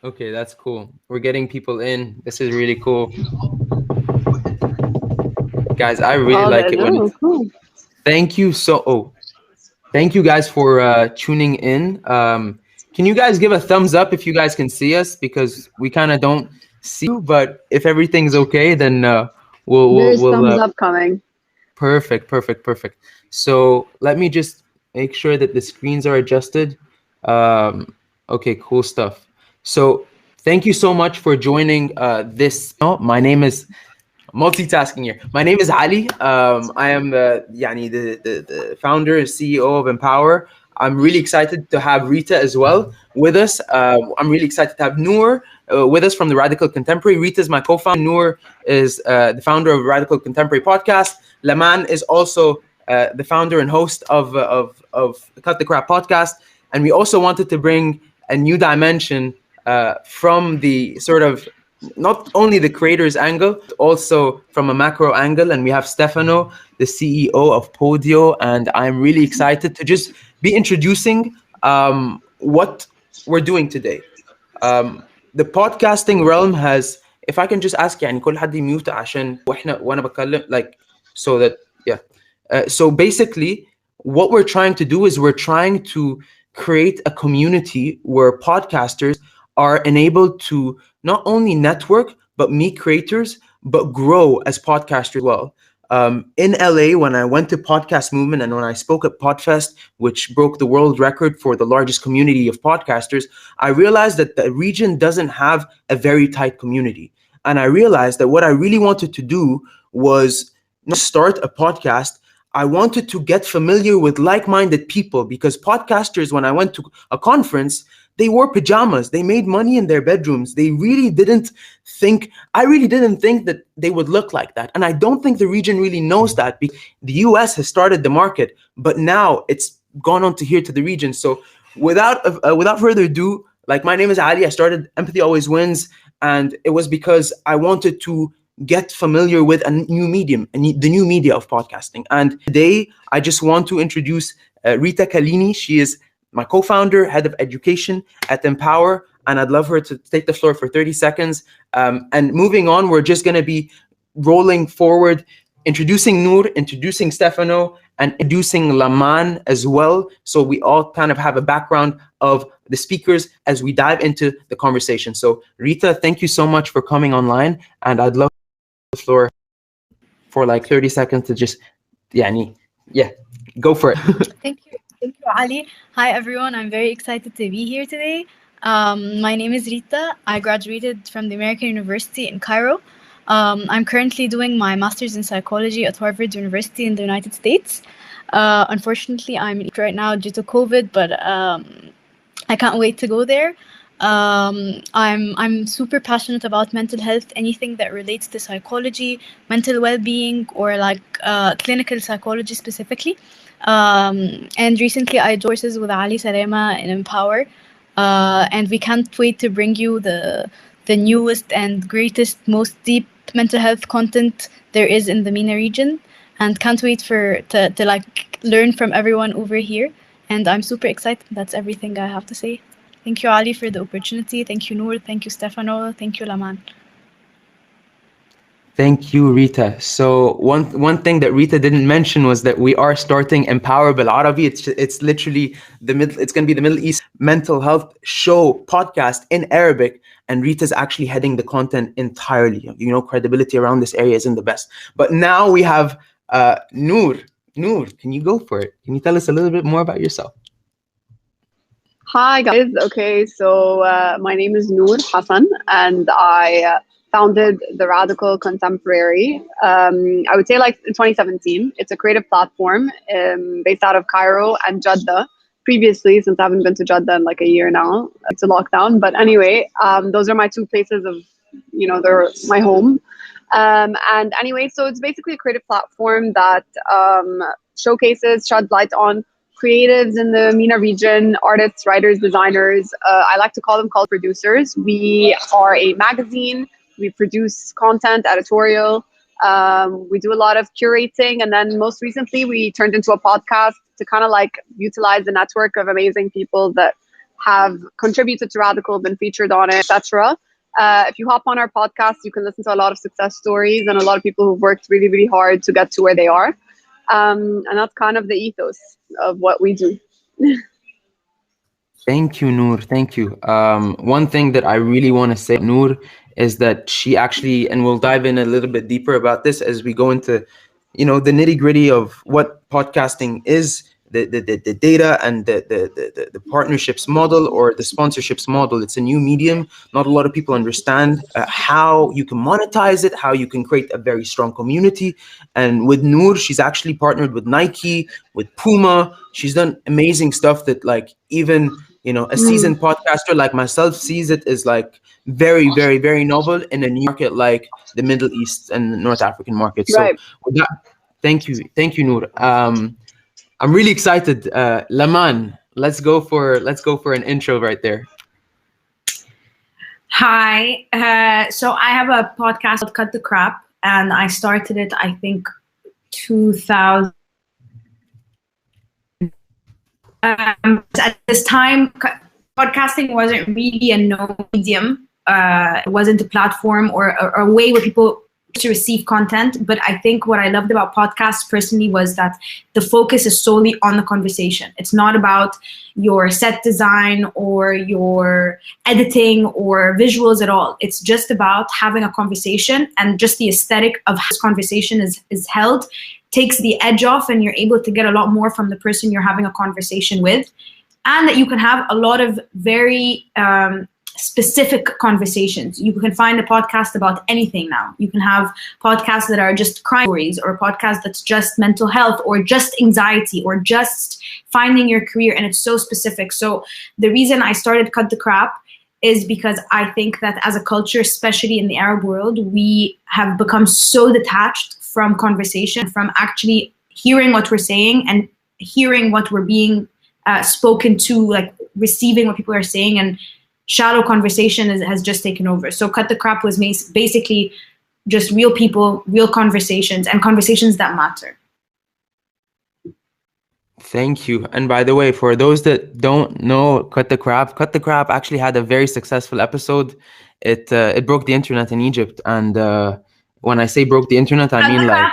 Okay, that's cool. We're getting people in. This is really cool. Guys, I really All like that. it when Oh, it's cool. thank you so thank you guys for tuning in. Can you guys give a thumbs up if you guys can see us because we kind of don't see you, but if everything's okay, then There's we'll thumbs up coming. perfect, perfect, perfect. So let me just make sure that the screens are adjusted. Okay, cool stuff. So thank you so much for joining this. Oh, my name is multitasking here. My name is Ali. I am the founder and CEO of Empower. I'm really excited to have Rita as well with us. I'm really excited to have Nour with us from the Radical Contemporary. Rita is my co-founder. Nour is the founder of Radical Contemporary podcast. Laman is also the founder and host of Cut the Crap podcast. And we also wanted to bring a new dimension from the sort of not only the creator's angle, but also from a macro angle. And we have Stefano, the CEO of Podio, and I'm really excited to just be introducing what we're doing today. The podcasting realm has, if I can just ask يعني كل حد يميوت عشان وانا بتكلم like so that yeah. So basically what we're trying to do is we're trying to create a community where podcasters are enabled to not only network but meet creators but grow as podcasters as well. In LA, when I went to Podcast Movement and when I spoke at Podfest, which broke the world record for the largest community of podcasters, I realized that the region doesn't have a very tight community. And I realized that what I really wanted to do was not start a podcast. I wanted to get familiar with like-minded people because podcasters, when I went to a conference, they wore pajamas. They made money in their bedrooms. I really didn't think that they would look like that. And I don't think the region really knows that because the US has started the market, but now it's gone on to here to the region. So without further ado, like my name is Ali. I started Empathy Always Wins, and it was because I wanted to get familiar with a new medium, the new media of podcasting. And today, I just want to introduce Rita Kalini. She is my co-founder, head of education at Empower, and I'd love her to take the floor for 30 seconds. And moving on, we're just going to be rolling forward, introducing Nour, introducing Stefano, and introducing Laman as well. So we all kind of have a background of the speakers as we dive into the conversation. So Rita, thank you so much for coming online, and I'd love the floor for like 30 seconds to just, yeah, go for it. Thank you. Thank you, Ali. Hi, everyone. I'm very excited to be here today. My name is Rita. I graduated from the American University in Cairo. I'm currently doing my master's in psychology at Harvard University in the United States. Unfortunately, I'm in Egypt right now due to COVID, but I can't wait to go there. I'm super passionate about mental health, anything that relates to psychology, mental well-being, or like clinical psychology specifically. And recently I joined courses with Ali Salama in Empower, and we can't wait to bring you the newest and greatest, most deep mental health content there is in the MENA region, and can't wait to like learn from everyone over here. And I'm super excited. That's everything I have to say. Thank you, Ali, for the opportunity. Thank you, Nour. Thank you, Stefano. Thank you, Laman. Thank you, Rita. So one thing that Rita didn't mention was that we are starting Empower Bil Arabi. It's literally it's going to be the Middle East mental health show podcast in Arabic, and Rita's actually heading the content entirely. You know, credibility around this area isn't the best. But now we have Nour. Nour, can you go for it? Can you tell us a little bit more about yourself? Hi guys. Okay, so my name is Nour Hassan, and I founded the Radical Contemporary. I would say like in 2017. It's a creative platform based out of Cairo and Jeddah. Previously, since I haven't been to Jeddah in like a year now, it's a lockdown. But anyway, those are my two places of, they're my home. And anyway, so it's basically a creative platform that sheds light on creatives in the MENA region, artists, writers, designers. I like to call them cult producers. We are a magazine. We produce content, editorial. We do a lot of curating. And then most recently, we turned into a podcast to kind of like utilize the network of amazing people that have contributed to Radical, been featured on it, etc. If you hop on our podcast, you can listen to a lot of success stories and a lot of people who've worked really, really hard to get to where they are. And that's kind of the ethos of what we do. Thank you, Nour. Thank you. One thing that I really want to say, Nour, is that she actually, and we'll dive in a little bit deeper about this as we go into, the nitty gritty of what podcasting is, the data and the partnerships model or the sponsorships model. It's a new medium. Not a lot of people understand how you can monetize it, how you can create a very strong community. And with Nour, she's actually partnered with Nike, with Puma. She's done amazing stuff that even a seasoned podcaster like myself sees it as very, very, very novel in a new market like the Middle East and the North African market. Right. So with that, thank you, Nour. I'm really excited. Laman, let's go for an intro right there. Hi. So I have a podcast called Cut the Crap, and I started it, I think, 2000. At this time, podcasting wasn't really a known medium. It wasn't a platform or a way where people to receive content. But I think what I loved about podcasts personally was that the focus is solely on the conversation. It's not about your set design or your editing or visuals at all. It's just about having a conversation, and just the aesthetic of how this conversation is held takes the edge off, and you're able to get a lot more from the person you're having a conversation with, and that you can have a lot of very specific conversations. You can find a podcast about anything now. You can have podcasts that are just crime stories, or a podcast that's just mental health, or just anxiety, or just finding your career, and it's so specific. So the reason I started Cut the Crap is because I think that as a culture, especially in the Arab world, we have become so detached from conversation, from actually hearing what we're saying and hearing what we're being spoken to, receiving what people are saying, and shallow conversation has just taken over. So Cut the Crap was basically just real people, real conversations, and conversations that matter. Thank you. And by the way, for those that don't know Cut the Crap actually had a very successful episode. It broke the internet in Egypt. And when I say broke the internet, I mean had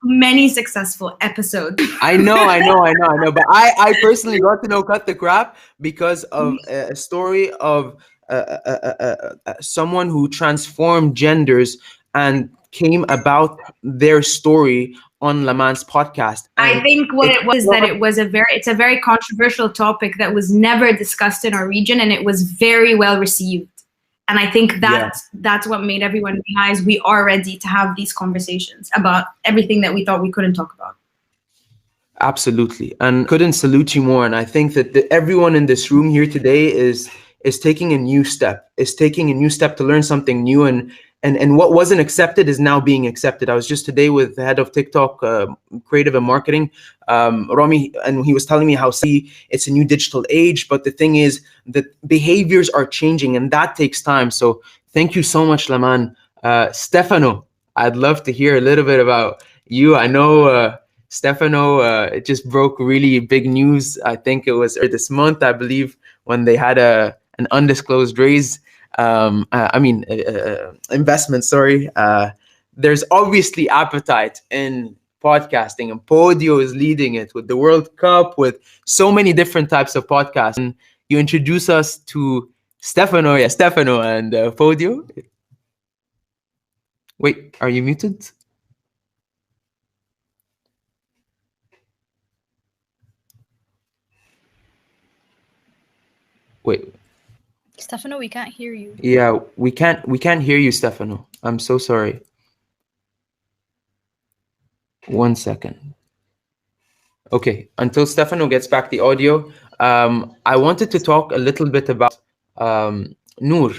many successful episodes. I know. But I personally got to know Cut the Crap because of a story of someone who transformed genders and came about their story on Laman's podcast. And I think what it was that it's a very controversial topic that was never discussed in our region, and it was very well received. And I think that's what made everyone realize we are ready to have these conversations about everything that we thought we couldn't talk about. Absolutely. And couldn't salute you more. And I think that everyone in this room here today is taking a new step, to learn something new. And what wasn't accepted is now being accepted. I was just today with the head of TikTok, creative and marketing, Rami, and he was telling me how it's a new digital age. But the thing is that behaviors are changing, and that takes time. So thank you so much, Laman. Stefano, I'd love to hear a little bit about you. I know Stefano, it just broke really big news. I think it was this month, I believe, when they had an undisclosed raise. Investment, sorry. There's obviously appetite in podcasting, and Podio is leading it with the World Cup, with so many different types of podcasts. And you introduce us to Stefano and Podio. Wait, are you muted? Wait. Stefano, we can't hear you. Yeah, we can't hear you, Stefano. I'm so sorry. 1 second. Okay, until Stefano gets back the audio, I wanted to talk a little bit about Nour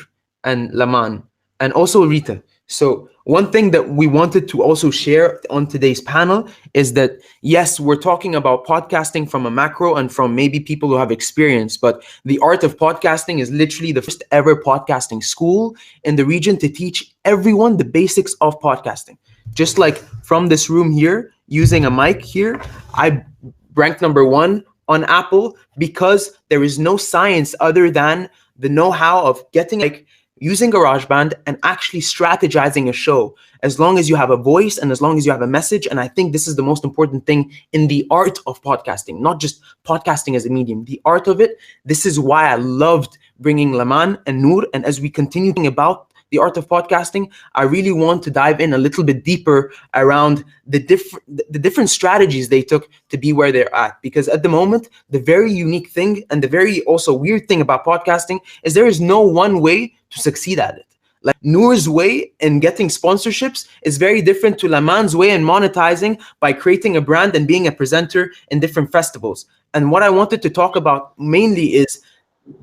and Laman and also Rita. So one thing that we wanted to also share on today's panel is that, yes, we're talking about podcasting from a macro and from maybe people who have experience, but the art of podcasting is literally the first ever podcasting school in the region to teach everyone the basics of podcasting. Just like from this room here, using a mic here, I ranked number 1 on Apple because there is no science other than the know-how of getting like using GarageBand and actually strategizing a show. As long as you have a voice and as long as you have a message, and I think this is the most important thing in the art of podcasting, not just podcasting as a medium, the art of it. This is why I loved bringing Laman and Nour, and as we continue thinking about the art of podcasting, I really want to dive in a little bit deeper around the different strategies they took to be where they're at. Because at the moment, the very unique thing and the very also weird thing about podcasting is there is no one way to succeed at it. Like Nour's way in getting sponsorships is very different to Laman's way in monetizing by creating a brand and being a presenter in different festivals. And what I wanted to talk about mainly is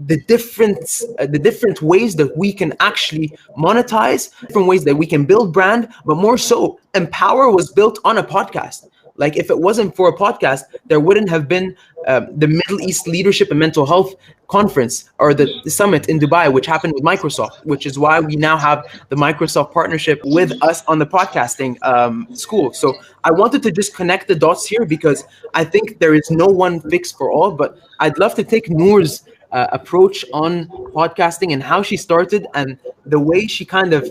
the different ways that we can actually monetize, different ways that we can build brand, but more so, Empower was built on a podcast. Like if it wasn't for a podcast, there wouldn't have been the Middle East Leadership and Mental Health Conference or the summit in Dubai, which happened with Microsoft, which is why we now have the Microsoft partnership with us on the podcasting school. So I wanted to just connect the dots here because I think there is no one fix for all, but I'd love to take Nour's approach on podcasting and how she started and the way she kind of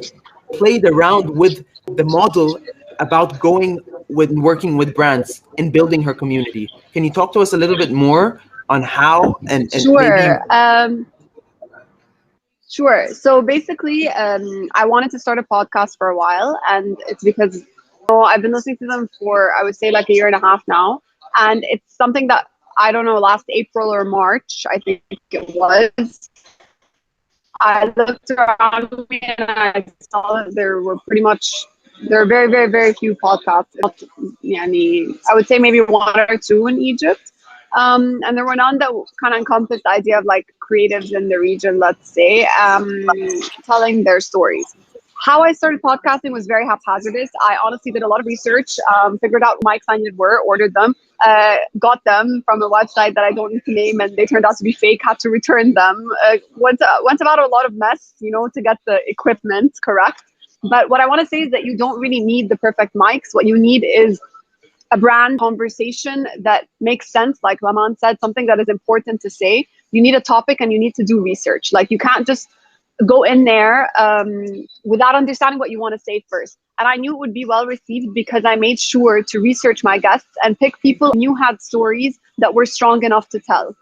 played around with the model about going with working with brands and building her community. Can you talk to us a little bit more on how and Sure. Sure. So basically, I wanted to start a podcast for a while, and it's because I've been listening to them for, I would say, like a year and a half now, and it's something that I don't know, last April or March, I think it was. I looked around me and I saw that there were very, very, very few podcasts. I would say maybe one or two in Egypt. And there were none that kind of encompassed the idea of like creatives in the region, let's say, telling their stories. How I started podcasting was very haphazardous. I honestly did a lot of research, figured out what mics I needed were, ordered them, got them from a website that I don't need to name, and they turned out to be fake, had to return them. Went about a lot of mess, to get the equipment correct. But what I want to say is that you don't really need the perfect mics. What you need is a brand conversation that makes sense, like Laman said, something that is important to say. You need a topic and you need to do research. Like you can't just go in there without understanding what you want to say first. And I knew it would be well received because I made sure to research my guests and pick people who had stories that were strong enough to tell,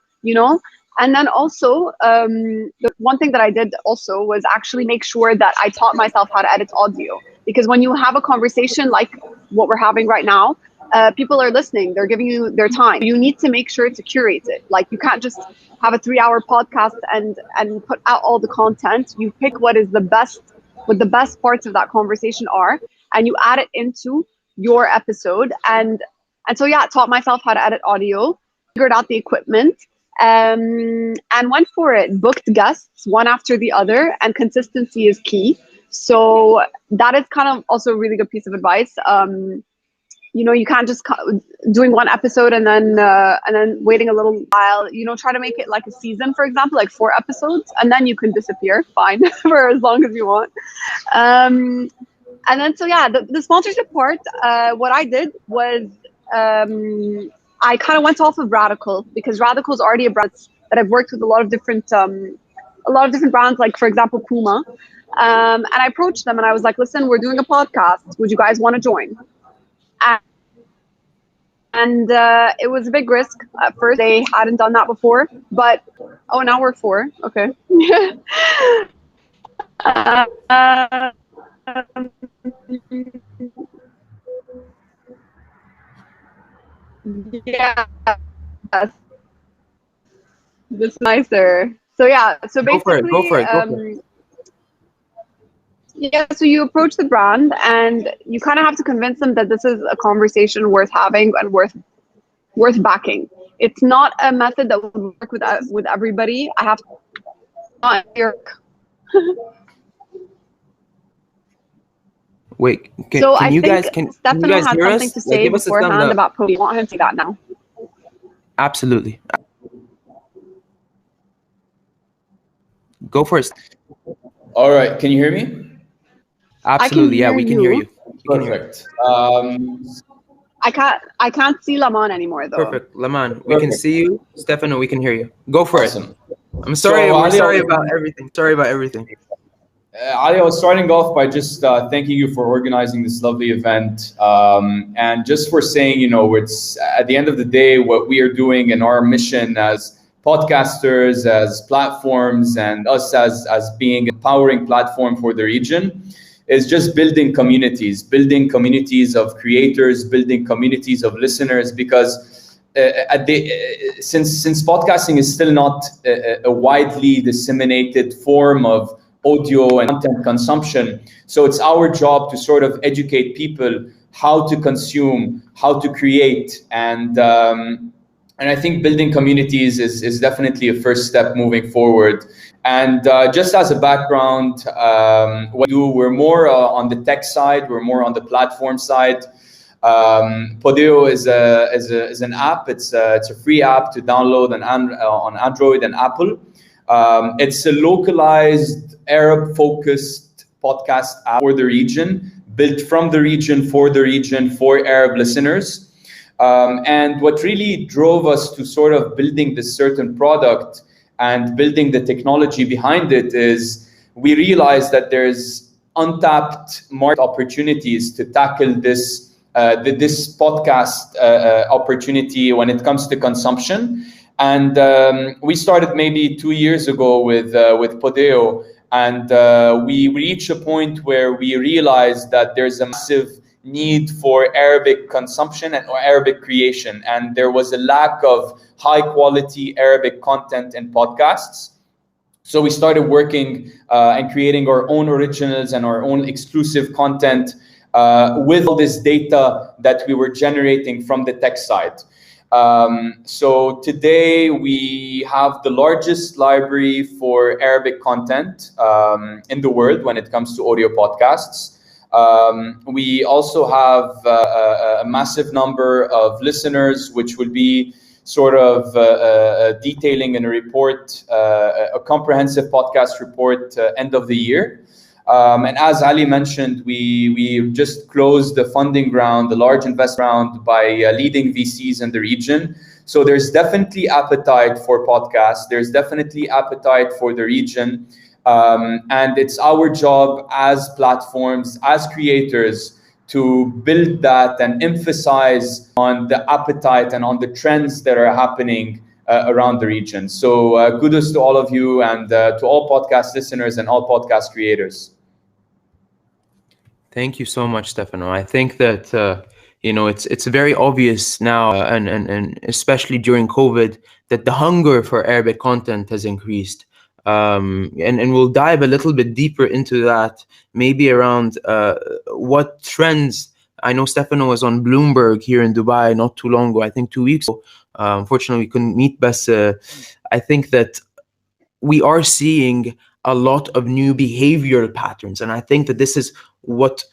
And then also, the one thing that I did also was actually make sure that I taught myself how to edit audio. Because when you have a conversation like what we're having right now, people are listening, they're giving you their time. You need to make sure to curate it. Like you can't just have a 3-hour podcast and put out all the content. You pick what the best parts of that conversation are, and you add it into your episode. And so yeah, I taught myself how to edit audio, figured out the equipment, and went for it. Booked guests one after the other, and consistency is key. So that is kind of also a really good piece of advice. You can't just doing one episode and then waiting a little while. Try to make it like a season, for example, like 4 episodes, and then you can disappear, fine, for as long as you want. And then so yeah, the sponsorship part. What I did was I kind of went off of Radical because Radical is already a brand that I've worked with a lot of different brands, like for example Puma. And I approached them and I was like, listen, we're doing a podcast. Would you guys want to join? And it was a big risk at first. They hadn't done that before, but now we're 4. Okay. Yeah, this is nicer. So yeah, so basically, go for it. Yeah, so you approach the brand and you kind of have to convince them that this is a conversation worth having and worth backing. It's not a method that would work with everybody. I have to not hear. Wait, so can I you think guys can Stefano you guys had hear something us? to say Give us a thumbs beforehand up. about Pope. You want him to say that now? Absolutely. Go first. All right, can you hear me? Absolutely, yeah, we can hear you. Perfect. I can't see Laman anymore though. Perfect. Laman, we can see you. Stefano, we can hear you. Go for it. Awesome. I'm sorry. So, We're Ali, sorry about everything. Sorry about everything. Ali, I was starting off by just thanking you for organizing this lovely event, and just for saying, it's at the end of the day, what we are doing and our mission as podcasters, as platforms, and us as being an empowering platform for the region is just building communities of creators, building communities of listeners, because since podcasting is still not a widely disseminated form of audio and content consumption, so it's our job to sort of educate people how to consume, how to create, and I think building communities is definitely a first step moving forward. And just as a background, what we do, we're more on the tech side, we're more on the platform side. Podeo is an app. It's a free app to download on Android and Apple. It's a localized Arab-focused podcast app for the region, built from the region for Arab listeners. And what really drove us to sort of building this certain product and building the technology behind it is we realized that there's untapped market opportunities to tackle this podcast opportunity when it comes to consumption. And we started maybe 2 years ago with Podeo, and we reached a point where we realized that there's a massive need for Arabic consumption and Arabic creation, and there was a lack of high quality Arabic content in podcasts. So we started working and creating our own originals and our own exclusive content with all this data that we were generating from the tech side. So today we have the largest library for Arabic content in the world when it comes to audio podcasts. We also have a massive number of listeners, which will be sort of detailing in a report, a comprehensive podcast report end of the year. And as Ali mentioned, we just closed the funding round, the large investment round by leading VCs in the region. So there's definitely appetite for podcasts. There's definitely appetite for the region. And it's our job as platforms, as creators, to build that and emphasize on the appetite and on the trends that are happening around the region. So kudos to all of you and to all podcast listeners and all podcast creators. Thank you so much, Stefano. I think that it's very obvious now, and especially during COVID, that the hunger for Arabic content has increased. And we'll dive a little bit deeper into that, maybe around what trends. I know Stefano was on Bloomberg here in Dubai not too long ago, I think 2 weeks ago. Unfortunately, we couldn't meet, but I think that we are seeing a lot of new behavioral patterns. And I think that this is what,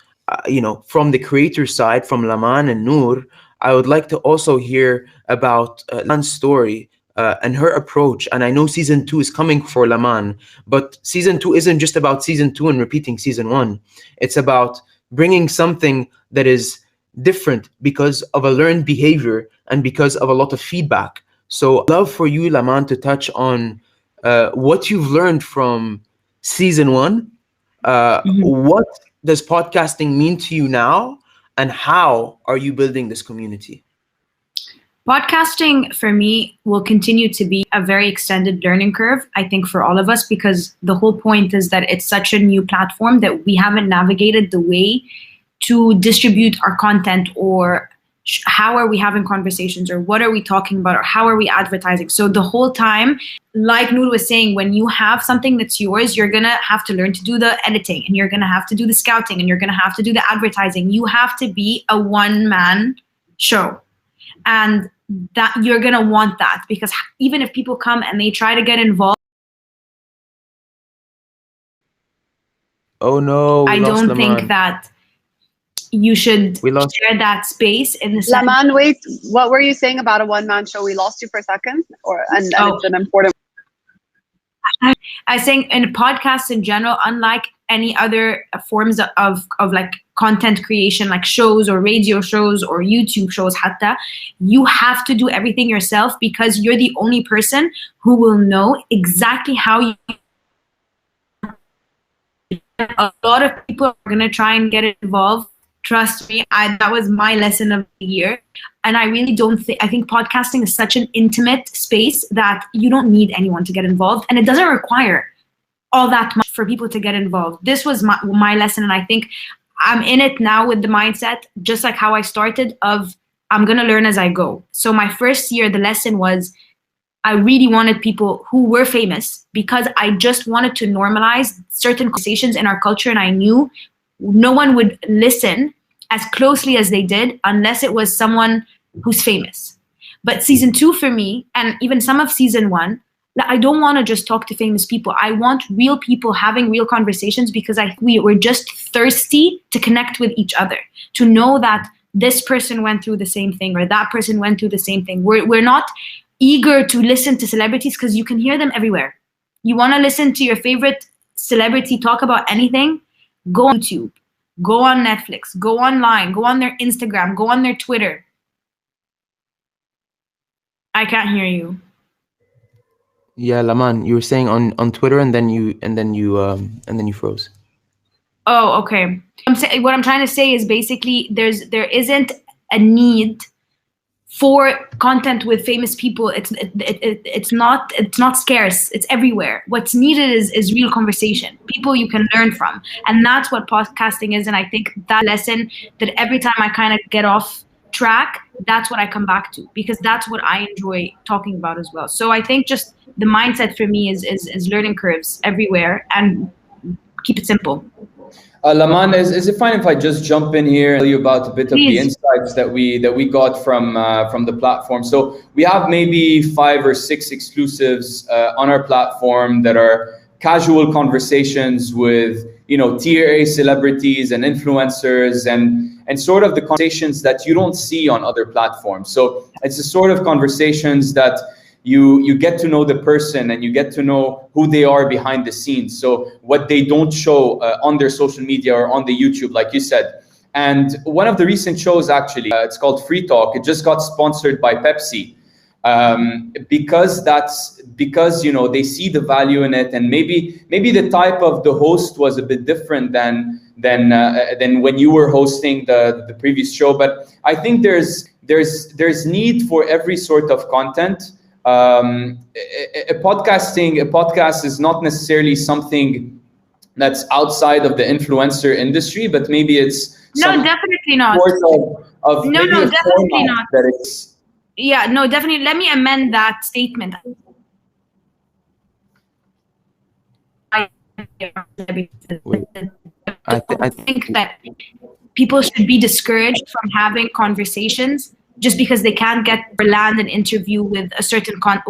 from the creator side, from Laman and Nour, I would like to also hear about Laman's story and her approach. And I know season 2 is coming for Laman, but season 2 isn't just about season 2 and repeating season 1. It's about bringing something that is different because of a learned behavior and because of a lot of feedback. So I'd love for you, Laman, to touch on what you've learned from season 1. What does podcasting mean to you now? And how are you building this community? Podcasting for me will continue to be a very extended learning curve, I think, for all of us, because the whole point is that it's such a new platform that we haven't navigated the way to distribute our content, or how are we having conversations, or what are we talking about, or how are we advertising. So the whole time, like Nour was saying, when you have something that's yours, you're going to have to learn to do the editing, and you're going to have to do the scouting, and you're going to have to do the advertising. You have to be a one-man show. And that you're going to want that, because even if people come and they try to get involved, oh no, I don't think that you should share that space in the sense. Laman, wait, what were you saying about a one-man show? We lost you for a second, and it's an important. I think in podcasts in general, unlike any other forms of like content creation, like shows or radio shows or YouTube shows, hatta, you have to do everything yourself, because you're the only person who will know exactly how you. A lot of people are going to try and get involved. Trust me, that was my lesson of the year. And I really don't think, I think podcasting is such an intimate space that you don't need anyone to get involved. And it doesn't require all that much for people to get involved. This was my lesson. And I think I'm in it now with the mindset, just like how I started, of I'm going to learn as I go. So my first year, the lesson was, I really wanted people who were famous, because I just wanted to normalize certain conversations in our culture. And I knew no one would listen as closely as they did unless it was someone who's famous. But season 2 for me, and even some of season 1, I don't want to just talk to famous people. I want real people having real conversations, because we're just thirsty to connect with each other, to know that this person went through the same thing or that person went through the same thing. We're not eager to listen to celebrities because you can hear them everywhere. You want to listen to your favorite celebrity talk about anything? Go on YouTube, go on Netflix, go online, go on their Instagram, go on their Twitter. I can't hear you. Yeah, Laman, you were saying on Twitter, and then you froze. Oh, okay. What I'm trying to say is basically there isn't a need for content with famous people. It's not scarce. It's everywhere. What's needed is real conversation, people you can learn from, and that's what podcasting is. And I think that lesson, that every time I kind of get off track, that's what I come back to, because that's what I enjoy talking about as well. So I think just the mindset for me is learning curves everywhere, and keep it simple. Laman, is it fine if I just jump in here and tell you about a bit of the insights that we got from the platform? So we have maybe 5 or 6 exclusives on our platform that are casual conversations with, you know, tier A celebrities and influencers, and sort of the conversations that you don't see on other platforms. So it's the sort of conversations that you get to know the person, and you get to know who they are behind the scenes. So what they don't show on their social media or on the YouTube, like you said. And one of the recent shows, actually, it's called Free Talk. It just got sponsored by Pepsi, because you know, they see the value in it, and maybe the type of the host was a bit different than when you were hosting the previous show. But I think there's need for every sort of content. A podcast is not necessarily something that's outside of the influencer industry, but maybe it's definitely not. Definitely not. That it's, yeah, no, definitely. Let me amend that statement. I think that people should be discouraged from having conversations just because they can't get or land an interview with a certain contact.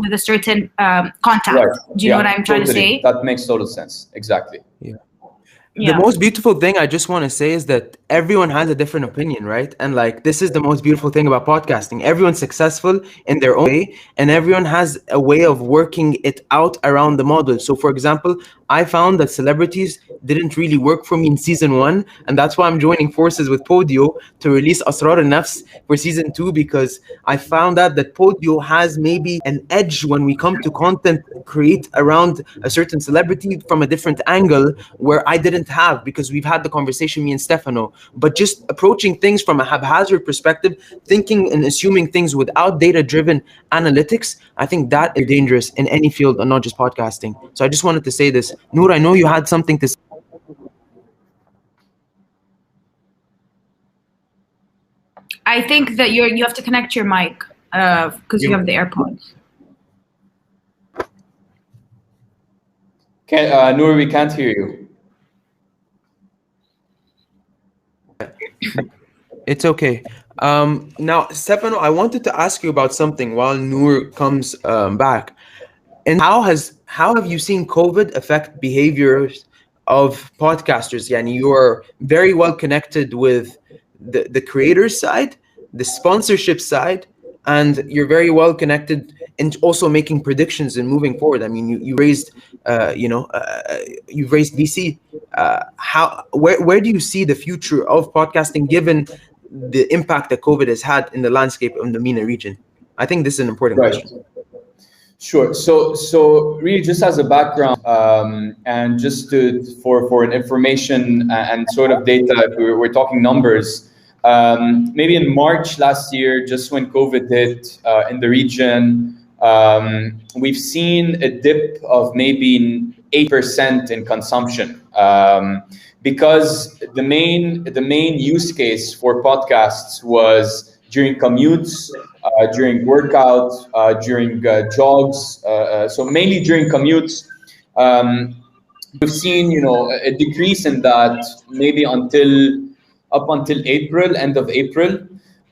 Right. Do you know what I'm trying to say? That makes total sense. Exactly. The most beautiful thing I just want to say is that everyone has a different opinion, right? And like, this is the most beautiful thing about podcasting. Everyone's successful in their own way, and everyone has a way of working it out around the model. So for example, I found that celebrities didn't really work for me in season 1, and that's why I'm joining forces with Podio to release Asrar al-Nafs for season 2, because I found out that Podio has maybe an edge when we come to content create around a certain celebrity from a different angle, where I didn't have, because we've had the conversation, me and Stefano, but just approaching things from a haphazard perspective, thinking and assuming things without data-driven analytics, I think that is dangerous in any field and not just podcasting. So I just wanted to say this. Nour, I know you had something to say. I think that you have to connect your mic because you have the AirPods. Nour, we can't hear you. It's okay. Now, Stefano, I wanted to ask you about something while Nour comes back. And how have you seen COVID affect behaviors of podcasters? Yani, you are very well connected with the creator side, the sponsorship side, and you're very well connected in also making predictions and moving forward. I mean, you've raised VC. where do you see the future of podcasting given the impact that COVID has had in the landscape of the MENA region? I think this is an important question. Sure. So really, just as a background, and just for an information and sort of data, if we're talking numbers, maybe in March last year, just when COVID hit in the region, we've seen a dip of maybe 8% in consumption, because the main use case for podcasts was during commutes, during workouts, during jogs. So mainly during commutes. We've seen, a decrease in that maybe up until April, end of April.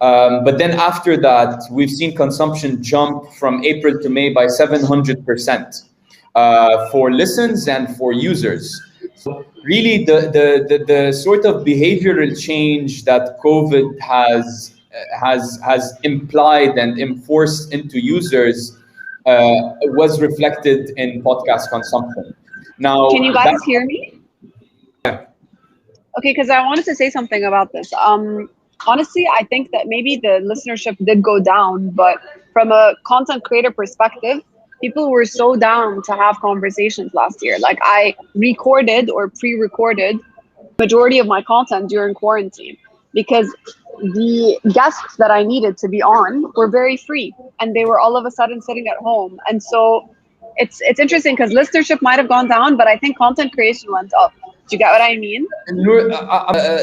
But then after that, we've seen consumption jump from April to May by 700% for listens and for users. So really, the sort of behavioral change that COVID has implied and enforced into users was reflected in podcast consumption. Now, can you guys hear me? Yeah. Okay, because I wanted to say something about this. Honestly, I think that maybe the listenership did go down, but from a content creator perspective, people were so down to have conversations last year. Like, I recorded or pre-recorded majority of my content during quarantine because the guests that I needed to be on were very free, and they were all of a sudden sitting at home. And so it's interesting because listenership might have gone down, but I think content creation went up. Do you get what I mean? Nour,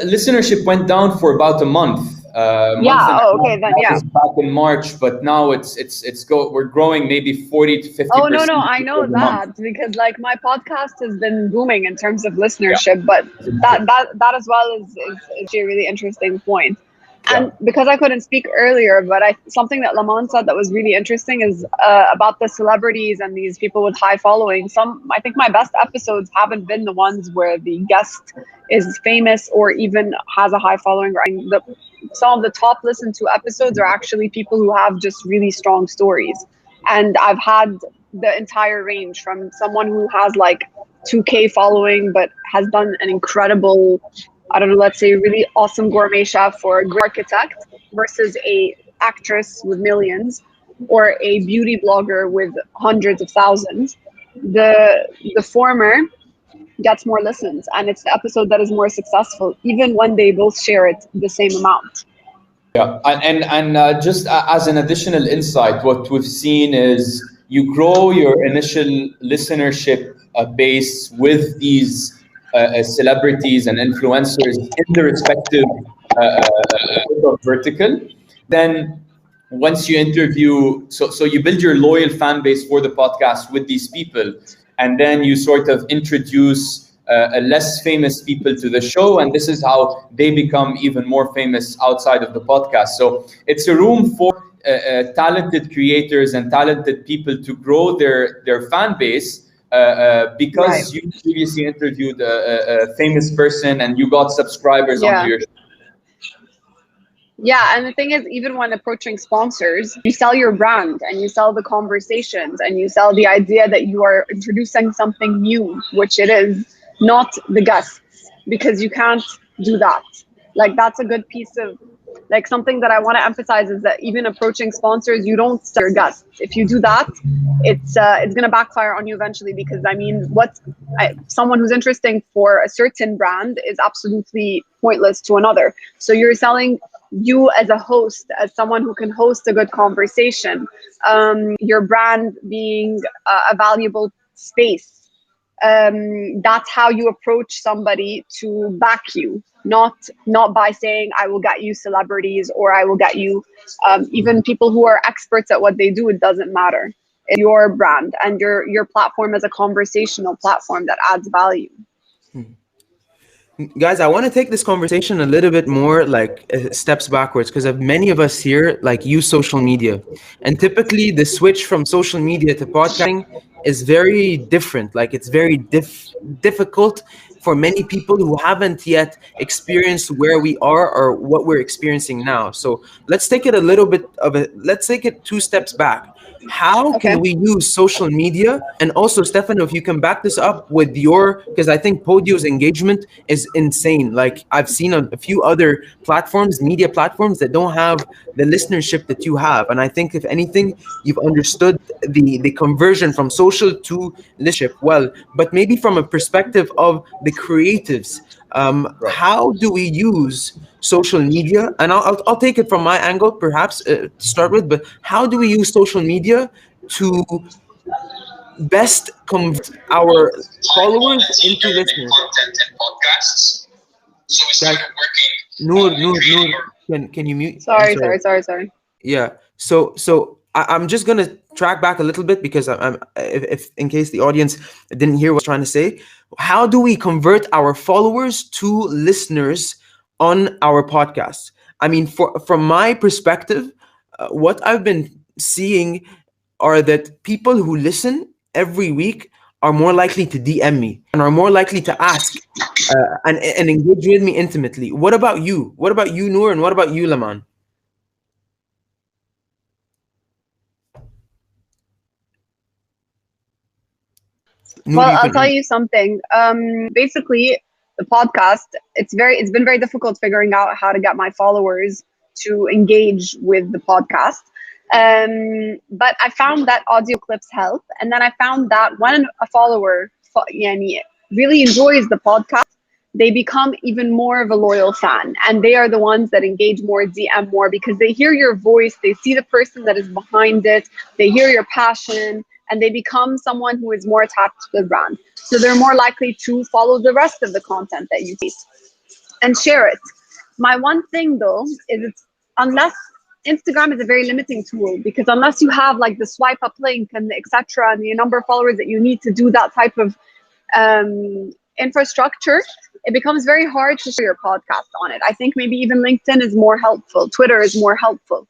listenership went down for about a month. Okay, then yeah. Back in March, but now we're growing maybe 40 to 50%. Oh no, I know that because like my podcast has been booming in terms of listenership, but that as well is actually a really interesting point. And because I couldn't speak earlier, but something that Lamont said that was really interesting is about the celebrities and these people with high following. I think my best episodes haven't been the ones where the guest is famous or even has a high following. Some of the top listened to episodes are actually people who have just really strong stories. And I've had the entire range from someone who has like 2K following, but has done an incredible, I don't know, let's say really awesome gourmet chef or a great architect versus a actress with millions or a beauty blogger with hundreds of thousands. The former gets more listens, and it's the episode that is more successful, even when they both share it the same amount. Yeah, and just as an additional insight, what we've seen is you grow your initial listenership base with these celebrities and influencers in the respective vertical. Then once you interview, so you build your loyal fan base for the podcast with these people, and then you sort of introduce less famous people to the show, and this is how they become even more famous outside of the podcast. So it's a room for talented creators and talented people to grow their fan base. Because you previously interviewed a famous person and you got subscribers onto your show. Yeah, and the thing is, even when approaching sponsors, you sell your brand and you sell the conversations and you sell the idea that you are introducing something new, which it is, not the guests, because you can't do that. Like, that's a good piece of, like, something that I want to emphasize is that even approaching sponsors, you don't sell your guests. If you do that, it's going to backfire on you eventually, because I mean, someone who's interesting for a certain brand is absolutely pointless to another. So you're selling you as a host, as someone who can host a good conversation, your brand being a valuable space. That's how you approach somebody to back you, not by saying I will get you celebrities or I will get you even people who are experts at what they do. It doesn't matter. It's your brand and your platform as a conversational platform that adds value. Guys, I want to take this conversation a little bit more like steps backwards, because many of us here like use social media, and typically the switch from social media to podcasting is very different. Like, it's very difficult for many people who haven't yet experienced where we are or what we're experiencing now. So let's take it let's take it 2 steps back. how can we use social media? And also, Stefano, if you can back this up with your, because I think Podio's engagement is insane. Like I've seen a few other platforms, media platforms that don't have the listenership that you have. And I think if anything, you've understood the conversion from social to listenership well, but maybe from a perspective of the creatives. How do we use social media? And I'll take it from my angle, perhaps to start with. But how do we use social media to best convert our followers into listeners? Guys, Nour, can you mute? Sorry. Yeah. So I'm just gonna track back a little bit because if in case the audience didn't hear what I was trying to say. How do we convert our followers to listeners on our podcast? I mean, from my perspective, what I've been seeing are that people who listen every week are more likely to DM me and are more likely to ask and engage with me intimately. What about you? What about you, Nour? And what about you, Laman? Well, I'll tell you something. Basically, the podcast, it's been very difficult figuring out how to get my followers to engage with the podcast. But I found that audio clips help. And then I found that when a follower really enjoys the podcast, they become even more of a loyal fan. And they are the ones that engage more, DM more, because they hear your voice, they see the person that is behind it, they hear your passion, and they become someone who is more attached to the brand. So they're more likely to follow the rest of the content that you see and share it. My one thing though is unless Instagram is a very limiting tool, because unless you have like the swipe up link and etc. and the number of followers that you need to do that type of infrastructure, it becomes very hard to share your podcast on it. I think maybe even LinkedIn is more helpful. Twitter is more helpful.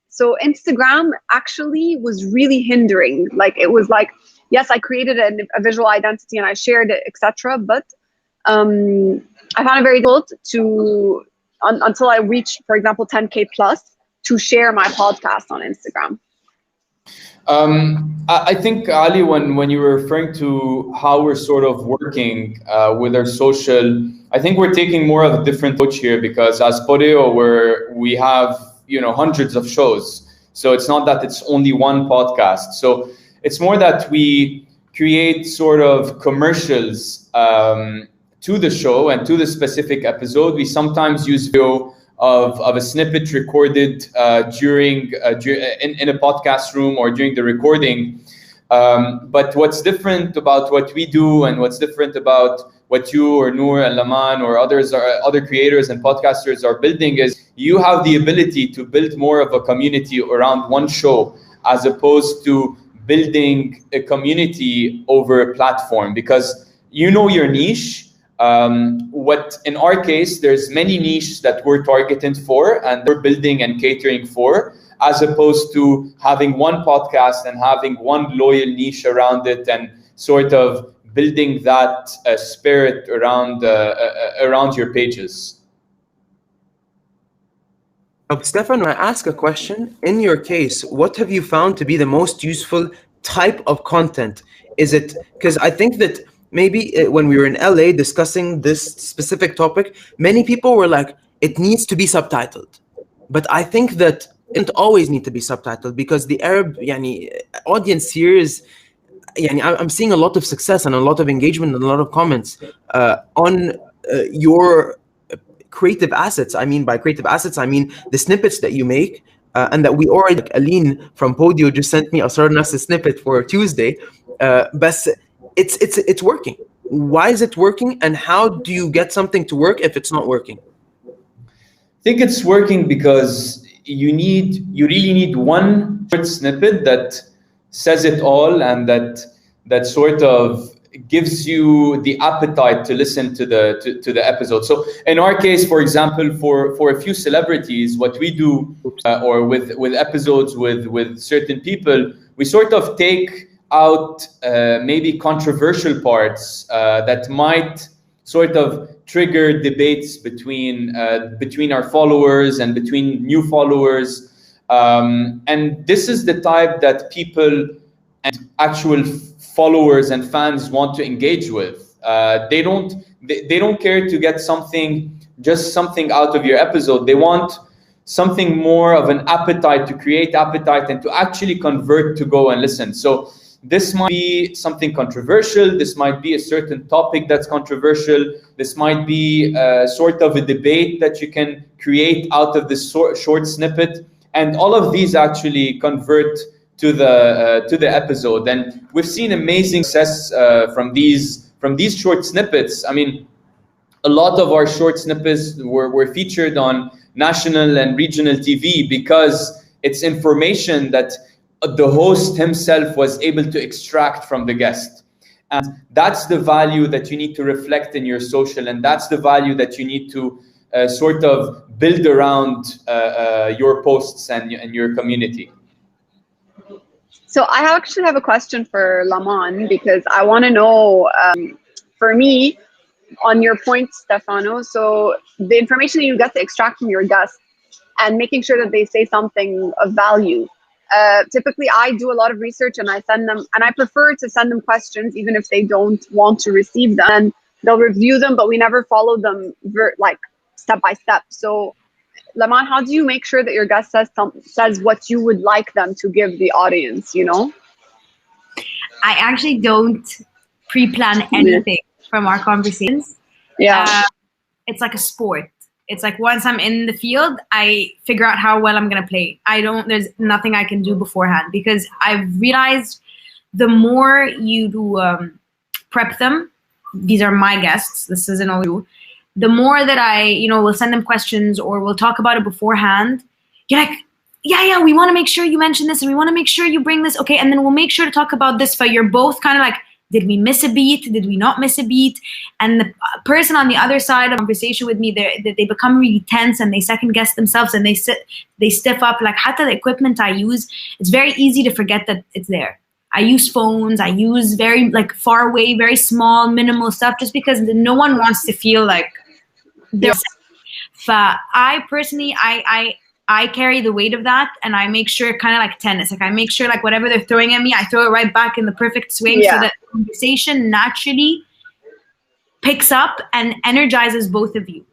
So Instagram actually was really hindering. Like it was like, yes, I created a visual identity and I shared it, etc. But I found it very difficult to until I reached, for example, 10K plus to share my podcast on Instagram. I think, Ali, when you were referring to how we're sort of working with our social, I think we're taking more of a different approach here, because as Podio, we have hundreds of shows. So it's not that it's only one podcast. So it's more that we create sort of commercials to the show and to the specific episode. We sometimes use video of a snippet recorded in a podcast room or during the recording. But what's different about what we do and what's different about what you or Nour and Laman or other creators and podcasters are building is you have the ability to build more of a community around one show, as opposed to building a community over a platform, because you know your niche. What in our case, there's many niches that we're targeted for and we're building and catering for, as opposed to having one podcast and having one loyal niche around it and sort of building that spirit around your pages. Stefano, I ask a question. In your case, what have you found to be the most useful type of content? Is it, because I think that maybe when we were in LA discussing this specific topic, many people were like, it needs to be subtitled. But I think that it doesn't always need to be subtitled, because the Arab audience here is, I'm seeing a lot of success and a lot of engagement and a lot of comments on your creative assets. I mean, by creative assets, I mean the snippets that you make and that we already, like Aline from Podio just sent me a snippet for Tuesday. But it's working. Why is it working? And how do you get something to work if it's not working? I think it's working because you really need one short snippet that says it all and that sort of gives you the appetite to listen to the episode. So in our case, for example, for a few celebrities, what we do or with episodes with certain people, we sort of take out maybe controversial parts that might sort of trigger debates between our followers and between new followers. And this is the type that people and actual followers and fans want to engage with. They don't care to get just something out of your episode. They want something more of an appetite, to create appetite and to actually convert to go and listen. So this might be something controversial. This might be a certain topic that's controversial. This might be sort of a debate that you can create out of this short snippet. And all of these actually convert to the episode. And we've seen amazing success from these short snippets. I mean, a lot of our short snippets were featured on national and regional TV because it's information that the host himself was able to extract from the guest. And that's the value that you need to reflect in your social, and that's the value that you need to sort of build around your posts and your community. So I actually have a question for Laman, because I want to know, for me, on your point, Stefano, so the information that you get to extract from your guests and making sure that they say something of value. Typically, I do a lot of research and I send them, and I prefer to send them questions even if they don't want to receive them. And they'll review them, but we never follow them like step by step. So, Laman, how do you make sure that your guest says what you would like them to give the audience? You know, I actually don't pre-plan anything from our conversations. Yeah, it's like a sport. It's like once I'm in the field, I figure out how well I'm going to play. There's nothing I can do beforehand, because I've realized the more you do prep them, these are my guests, this isn't all you, the more that I, will send them questions or we'll talk about it beforehand. You're like, yeah, we want to make sure you mention this and we want to make sure you bring this. Okay. And then we'll make sure to talk about this. But you're both kind of like, did we miss a beat? Did we not miss a beat? And the person on the other side of the conversation with me, they become really tense and they second guess themselves and they stiff up. Like, hatta the equipment I use, it's very easy to forget that it's there. I use phones. I use very far away, very small, minimal stuff, just because no one wants to feel like they're. But I personally, I carry the weight of that, and I make sure, kind of like tennis, I make sure whatever they're throwing at me, I throw it right back in the perfect swing, so that the conversation naturally picks up and energizes both of you.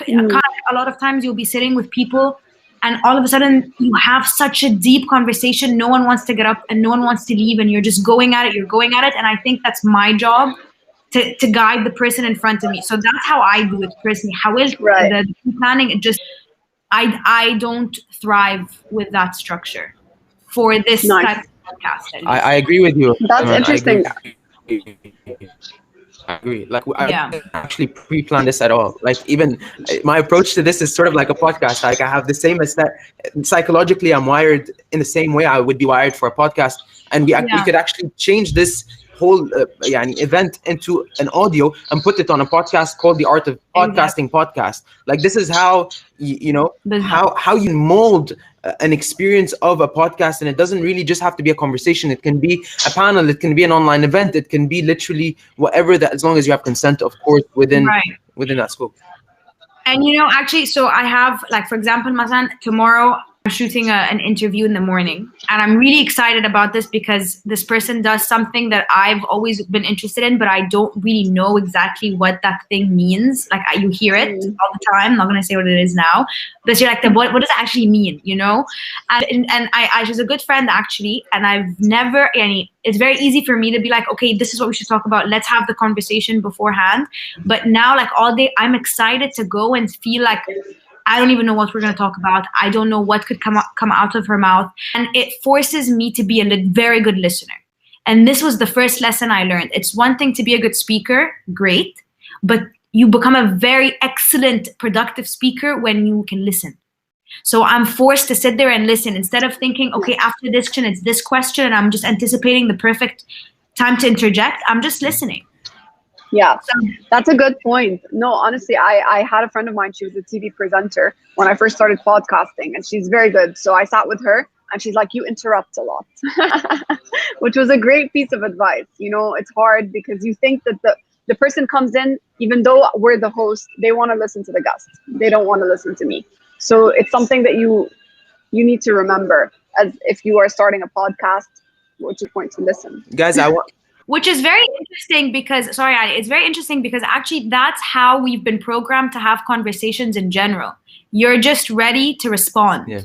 A lot of times you'll be sitting with people and all of a sudden you have such a deep conversation, no one wants to get up and no one wants to leave, and you're just going at it, and I think that's my job, to guide the person in front of me. So that's how I do it personally. How is the planning? I don't thrive with that structure for this type of podcast. I agree with you. That's interesting. I agree. I didn't actually pre-plan this at all. Even my approach to this is sort of like a podcast. I have the same psychologically, I'm wired in the same way I would be wired for a podcast, and we could actually change this whole event into an audio and put it on a podcast called The Art of Podcasting podcast. This is how how you mold an experience of a podcast, and it doesn't really just have to be a conversation. It can be a panel, it can be an online event, it can be literally whatever, that as long as you have consent, of course, within that scope. And actually, so I have, for example, Masan, tomorrow I'm shooting an interview in the morning, and I'm really excited about this because this person does something that I've always been interested in, but I don't really know exactly what that thing means. You hear it all the time. I'm not going to say what it is now, but you're like, what does it actually mean, And she's a good friend, actually, and I've never, it's very easy for me to be like, okay, this is what we should talk about. Let's have the conversation beforehand. But now, all day, I'm excited to go and feel like, I don't even know what we're going to talk about. I don't know what could come out of her mouth. And it forces me to be a very good listener. And this was the first lesson I learned. It's one thing to be a good speaker, great, but you become a very excellent, productive speaker when you can listen. So I'm forced to sit there and listen instead of thinking, okay, after this question, it's this question, and I'm just anticipating the perfect time to interject. I'm just listening. Yeah, that's a good point. No, honestly, I had a friend of mine. She was a TV presenter when I first started podcasting, and she's very good. So I sat with her, and she's like, you interrupt a lot, which was a great piece of advice. It's hard because you think that the person comes in, even though we're the host, they want to listen to the guest. They don't want to listen to me. So it's something that you you need to remember as if you are starting a podcast, which point to listen. Guys, which is very interesting because, sorry, Ali, it's very interesting because actually that's how we've been programmed to have conversations in general. You're just ready to respond. Yeah.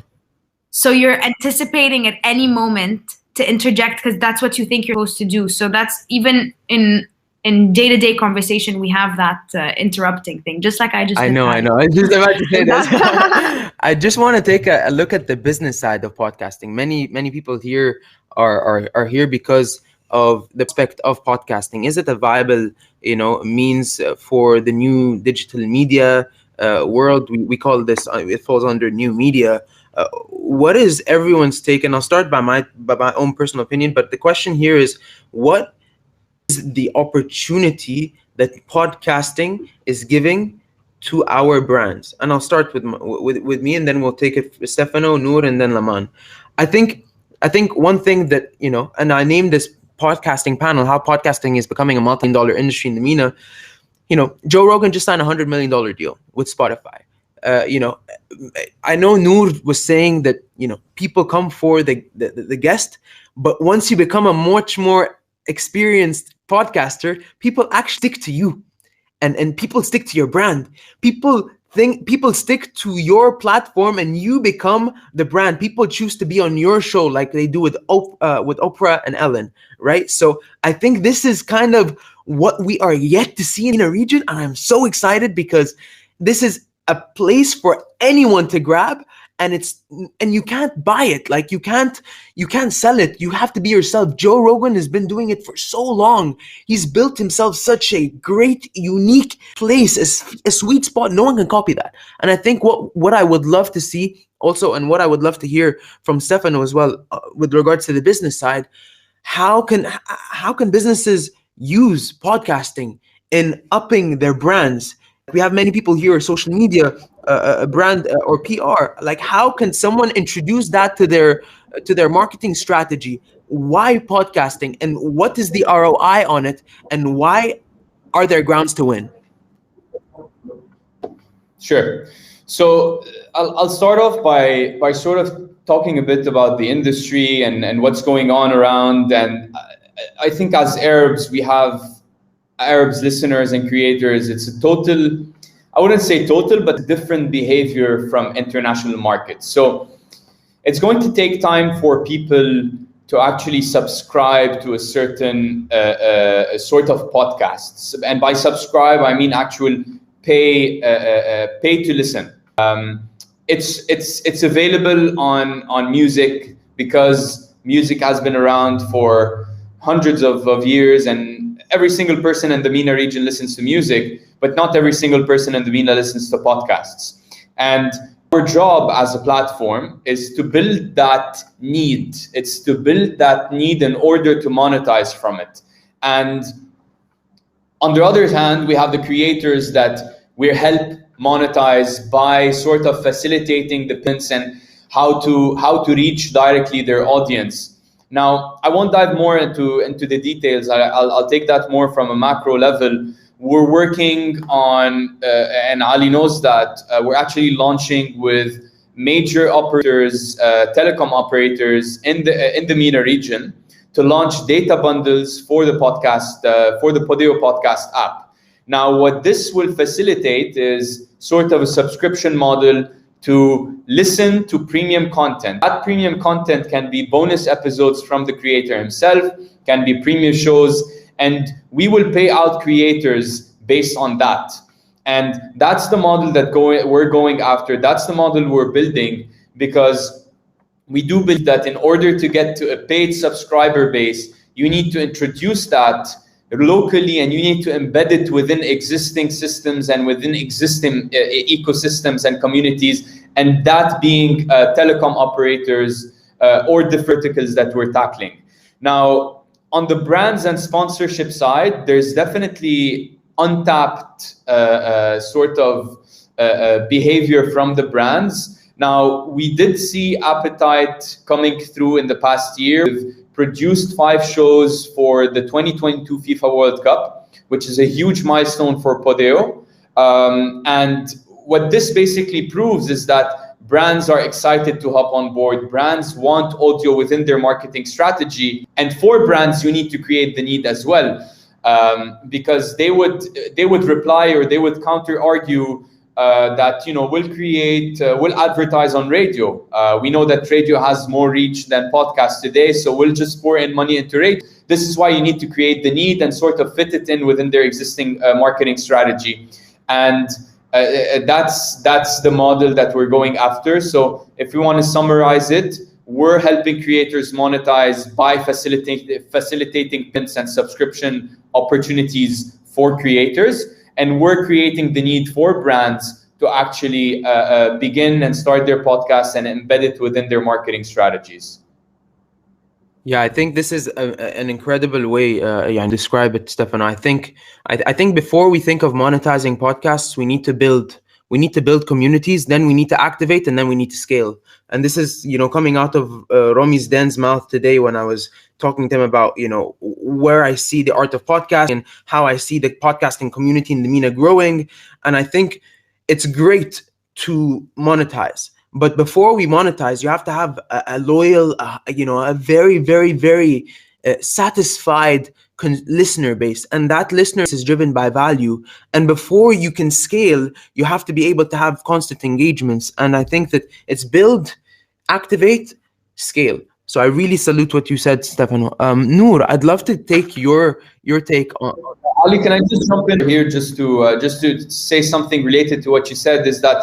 So you're anticipating at any moment to interject because that's what you think you're supposed to do. So that's even in day-to-day conversation, we have that interrupting thing, just like I just did. I know. I was just about to say that. I just want to take a look at the business side of podcasting. Many people here are here because of the aspect of podcasting. Is it a viable, means for the new digital media world? We call this, it falls under new media. What is everyone's take? And I'll start by my own personal opinion, but the question here is, what is the opportunity that podcasting is giving to our brands? And I'll start with me, and then we'll take it for Stefano, Nour, and then Laman. I think one thing that, and I named this podcasting panel, how podcasting is becoming a multi-billion-dollar industry in the MENA. Joe Rogan just signed $100 million deal with Spotify. I know Nour was saying that, people come for the guest, but once you become a much more experienced podcaster, people actually stick to you, and people stick to your brand. People stick to your platform, and you become the brand. People choose to be on your show like they do with Oprah and Ellen, right? So I think this is kind of what we are yet to see in a region, and I'm so excited because this is a place for anyone to grab, and you can't buy it. Like you can't sell it. You have to be yourself. Joe Rogan has been doing it for so long. He's built himself such a great, unique place, a sweet spot. No one can copy that. And I think what I would love to see also, and what I would love to hear from Stefano as well, with regards to the business side, how can businesses use podcasting in upping their brands? We have many people here, social media, brand or PR. Like, how can someone introduce that to their marketing strategy? Why podcasting, and what is the ROI on it, and why are there grounds to win? Sure. So I'll start off by sort of talking a bit about the industry and what's going on around. And I think as Arabs, we have Arabs listeners and creators. It's a total, I wouldn't say total, but different behavior from international markets. So it's going to take time for people to actually subscribe to a certain sort of podcasts. And by subscribe, I mean actual pay to listen. It's available on music, because music has been around for hundreds of years, and every single person in the MENA region listens to music, but not every single person in the MENA listens to podcasts. And our job as a platform is to build that need. It's to build that need in order to monetize from it. And on the other hand, we have the creators that we help monetize by sort of facilitating the pins and how to reach directly their audience. Now, I won't dive more into the details. I'll take that more from a macro level. We're working on, and Ali knows that, we're actually launching with major operators, telecom operators in the MENA region, to launch data bundles for the podcast, for the Podeo podcast app. Now, what this will facilitate is sort of a subscription model to listen to premium content. That premium content can be bonus episodes from the creator himself, can be premium shows, and we will pay out creators based on that. And that's the model that we're going after. That's the model we're building, because we do believe that in order to get to a paid subscriber base, you need to introduce that locally, and you need to embed it within existing systems and within existing ecosystems and communities, and that being telecom operators or the verticals that we're tackling. Now, on the brands and sponsorship side, there's definitely untapped sort of behavior from the brands. Now, we did see appetite coming through in the past year. We've produced 5 shows for the 2022 FIFA World Cup, which is a huge milestone for Podeo. And what this basically proves is that Brands are excited to hop on board. Brands want audio within their marketing strategy. And for brands, you need to create the need as well, because they would reply, or they would counter argue that, you know, we'll advertise on radio. We know that radio has more reach than podcasts today, so we'll just pour in money into radio. This is why you need to create the need and sort of fit it in within their existing marketing strategy. And that's the model that we're going after. So if we want to summarize it, we're helping creators monetize by facilitating pins and subscription opportunities for creators. And we're creating the need for brands to actually begin and start their podcasts and embed it within their marketing strategies. Yeah, I think this is an incredible way to describe it, Stefano. I think before we think of monetizing podcasts, we need to build communities, then we need to activate, and then we need to scale. And this is, you know, coming out of Rami's Den's mouth today when I was talking to him about, you know, where I see the art of podcasting and how I see the podcasting community in the MENA growing. And I think it's great to monetize. But before we monetize, you have to have a loyal, a very, very, very satisfied listener base. And that listener is driven by value. And before you can scale, you have to be able to have constant engagements. And I think that it's build, activate, scale. So I really salute what you said, Stefano. Nour, I'd love to take your take on. Ali, can I just jump in here just to say something related to what you said? Is that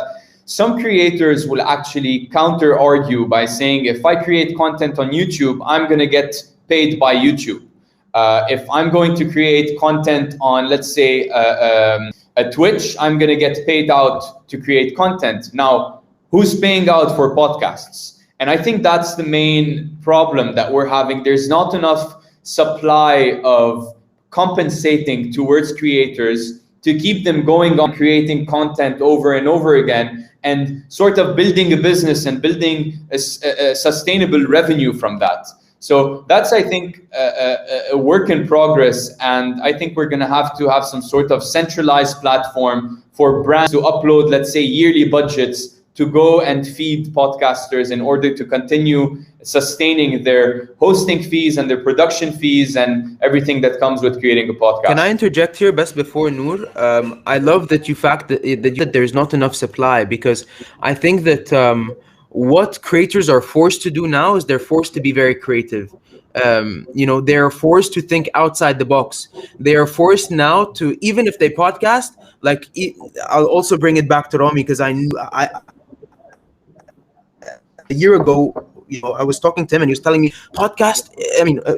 some creators will actually counter argue by saying, if I create content on YouTube, I'm going to get paid by YouTube. If I'm going to create content on, let's say, a Twitch, I'm going to get paid out to create content. Now, who's paying out for podcasts? And I think that's the main problem that we're having. There's not enough supply of compensating towards creators to keep them going on creating content over and over again, and sort of building a business and building a sustainable revenue from that. So that's, I think, a work in progress. And I think we're going to have some sort of centralized platform for brands to upload, let's say, yearly budgets to go and feed podcasters in order to continue sustaining their hosting fees and their production fees and everything that comes with creating a podcast. Can I interject here best before Nour? I love that you that there's not enough supply, because I think that what creators are forced to do now is they're forced to be very creative. They're forced to think outside the box. They are forced now to, even if they podcast, like, I'll also bring it back to Rami, because a year ago, I was talking to him and he was telling me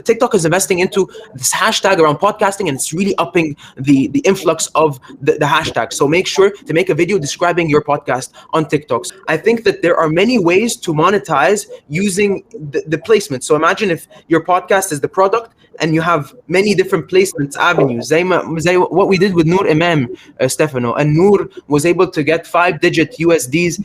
TikTok is investing into this hashtag around podcasting, and it's really upping the influx of the hashtag. So make sure to make a video describing your podcast on TikTok. I think that there are many ways to monetize using the placement. So imagine if your podcast is the product and you have many different placements avenues. What we did with Nour Imam, Stefano, and Nour was able to get 5-digit USDs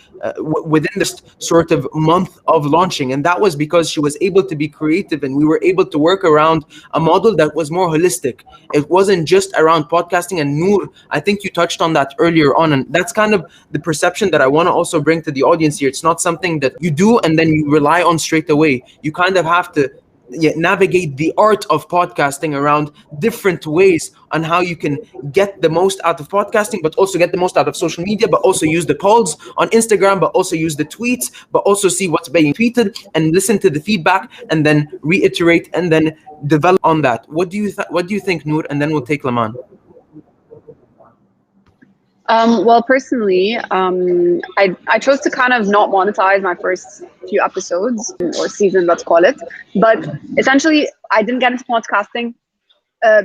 within this sort of month of launching. And that was because she was able to be creative, and we were able to work around a model that was more holistic. It wasn't just around podcasting. And Nour, I think you touched on that earlier on. And that's kind of the perception that I want to also bring to the audience here. It's not something that you do and then you rely on straight away. You kind of have to navigate the art of podcasting around different ways on how you can get the most out of podcasting, but also get the most out of social media, but also use the polls on Instagram, but also use the tweets, but also see what's being tweeted and listen to the feedback and then reiterate and then develop on that. What do you think, Nour? And then we'll take Laman. Well, personally, I chose to kind of not monetize my first few episodes or season, let's call it. But essentially, I didn't get into podcasting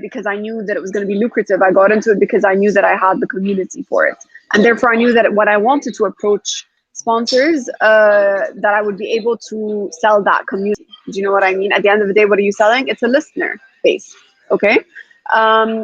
because I knew that it was going to be lucrative. I got into it because I knew that I had the community for it. And therefore, I knew that when I wanted to approach sponsors, that I would be able to sell that community. Do you know what I mean? At the end of the day, what are you selling? It's a listener base, okay?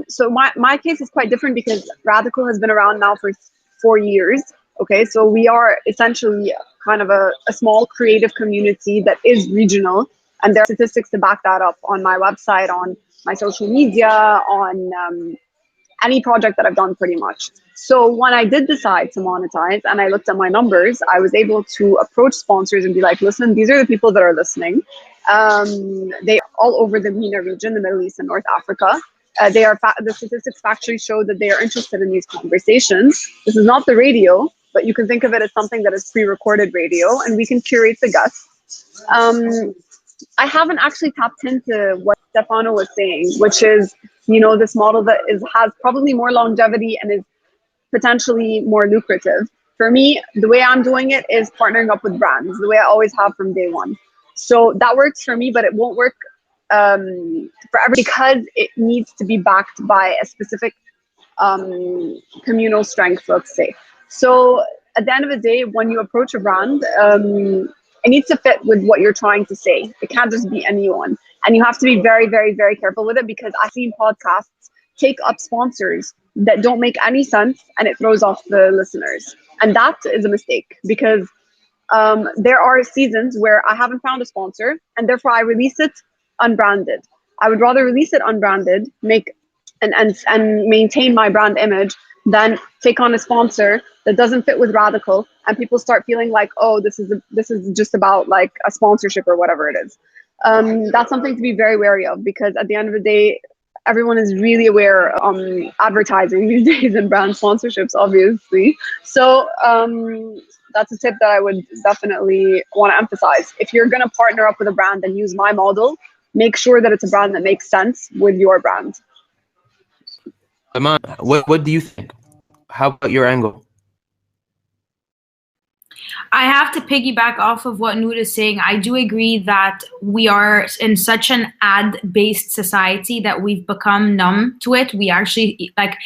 So my case is quite different because Radical has been around now for 4 years. Okay, so we are essentially kind of a small creative community that is regional, and there are statistics to back that up on my website, on my social media, on any project that I've done pretty much. So when I did decide to monetize and I looked at my numbers, I was able to approach sponsors and be like, listen, these are the people that are listening. They are all over the MENA region, the Middle East and North Africa. The statistics factually show that they are interested in these conversations. This is not the radio, but you can think of it as something that is pre-recorded radio, and we can curate the guests. I haven't actually tapped into what Stefano was saying, which is, this model that has probably more longevity and is potentially more lucrative. For me, the way I'm doing it is partnering up with brands, the way I always have from day one. So that works for me, but it won't work for everyone because it needs to be backed by a specific communal strength, let's say. So at the end of the day, when you approach a brand, it needs to fit with what you're trying to say. It can't just be anyone. And you have to be very, very, very careful with it, because I've seen podcasts take up sponsors that don't make any sense, and it throws off the listeners. And that is a mistake, because there are seasons where I haven't found a sponsor, and therefore I release it unbranded. I would rather release it unbranded, and maintain my brand image, than take on a sponsor that doesn't fit with Radical, and people start feeling like, oh, this is just about like a sponsorship or whatever it is. That's something to be very wary of, because at the end of the day, everyone is really aware of advertising these days and brand sponsorships, obviously. So that's a tip that I would definitely want to emphasize. If you're going to partner up with a brand and use my model, make sure that it's a brand that makes sense with your brand. Salama, what do you think? How about your angle? I have to piggyback off of what Nour is saying. I do agree that we are in such an ad-based society that we've become numb to it. We actually, like,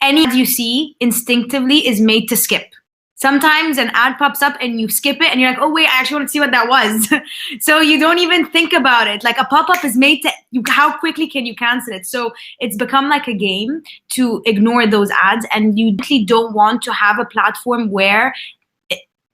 any ad you see instinctively is made to skip. Sometimes an ad pops up and you skip it and you're like, oh wait, I actually want to see what that was. So you don't even think about it. Like, a pop-up is made to, how quickly can you cancel it? So it's become like a game to ignore those ads, and you really don't want to have a platform where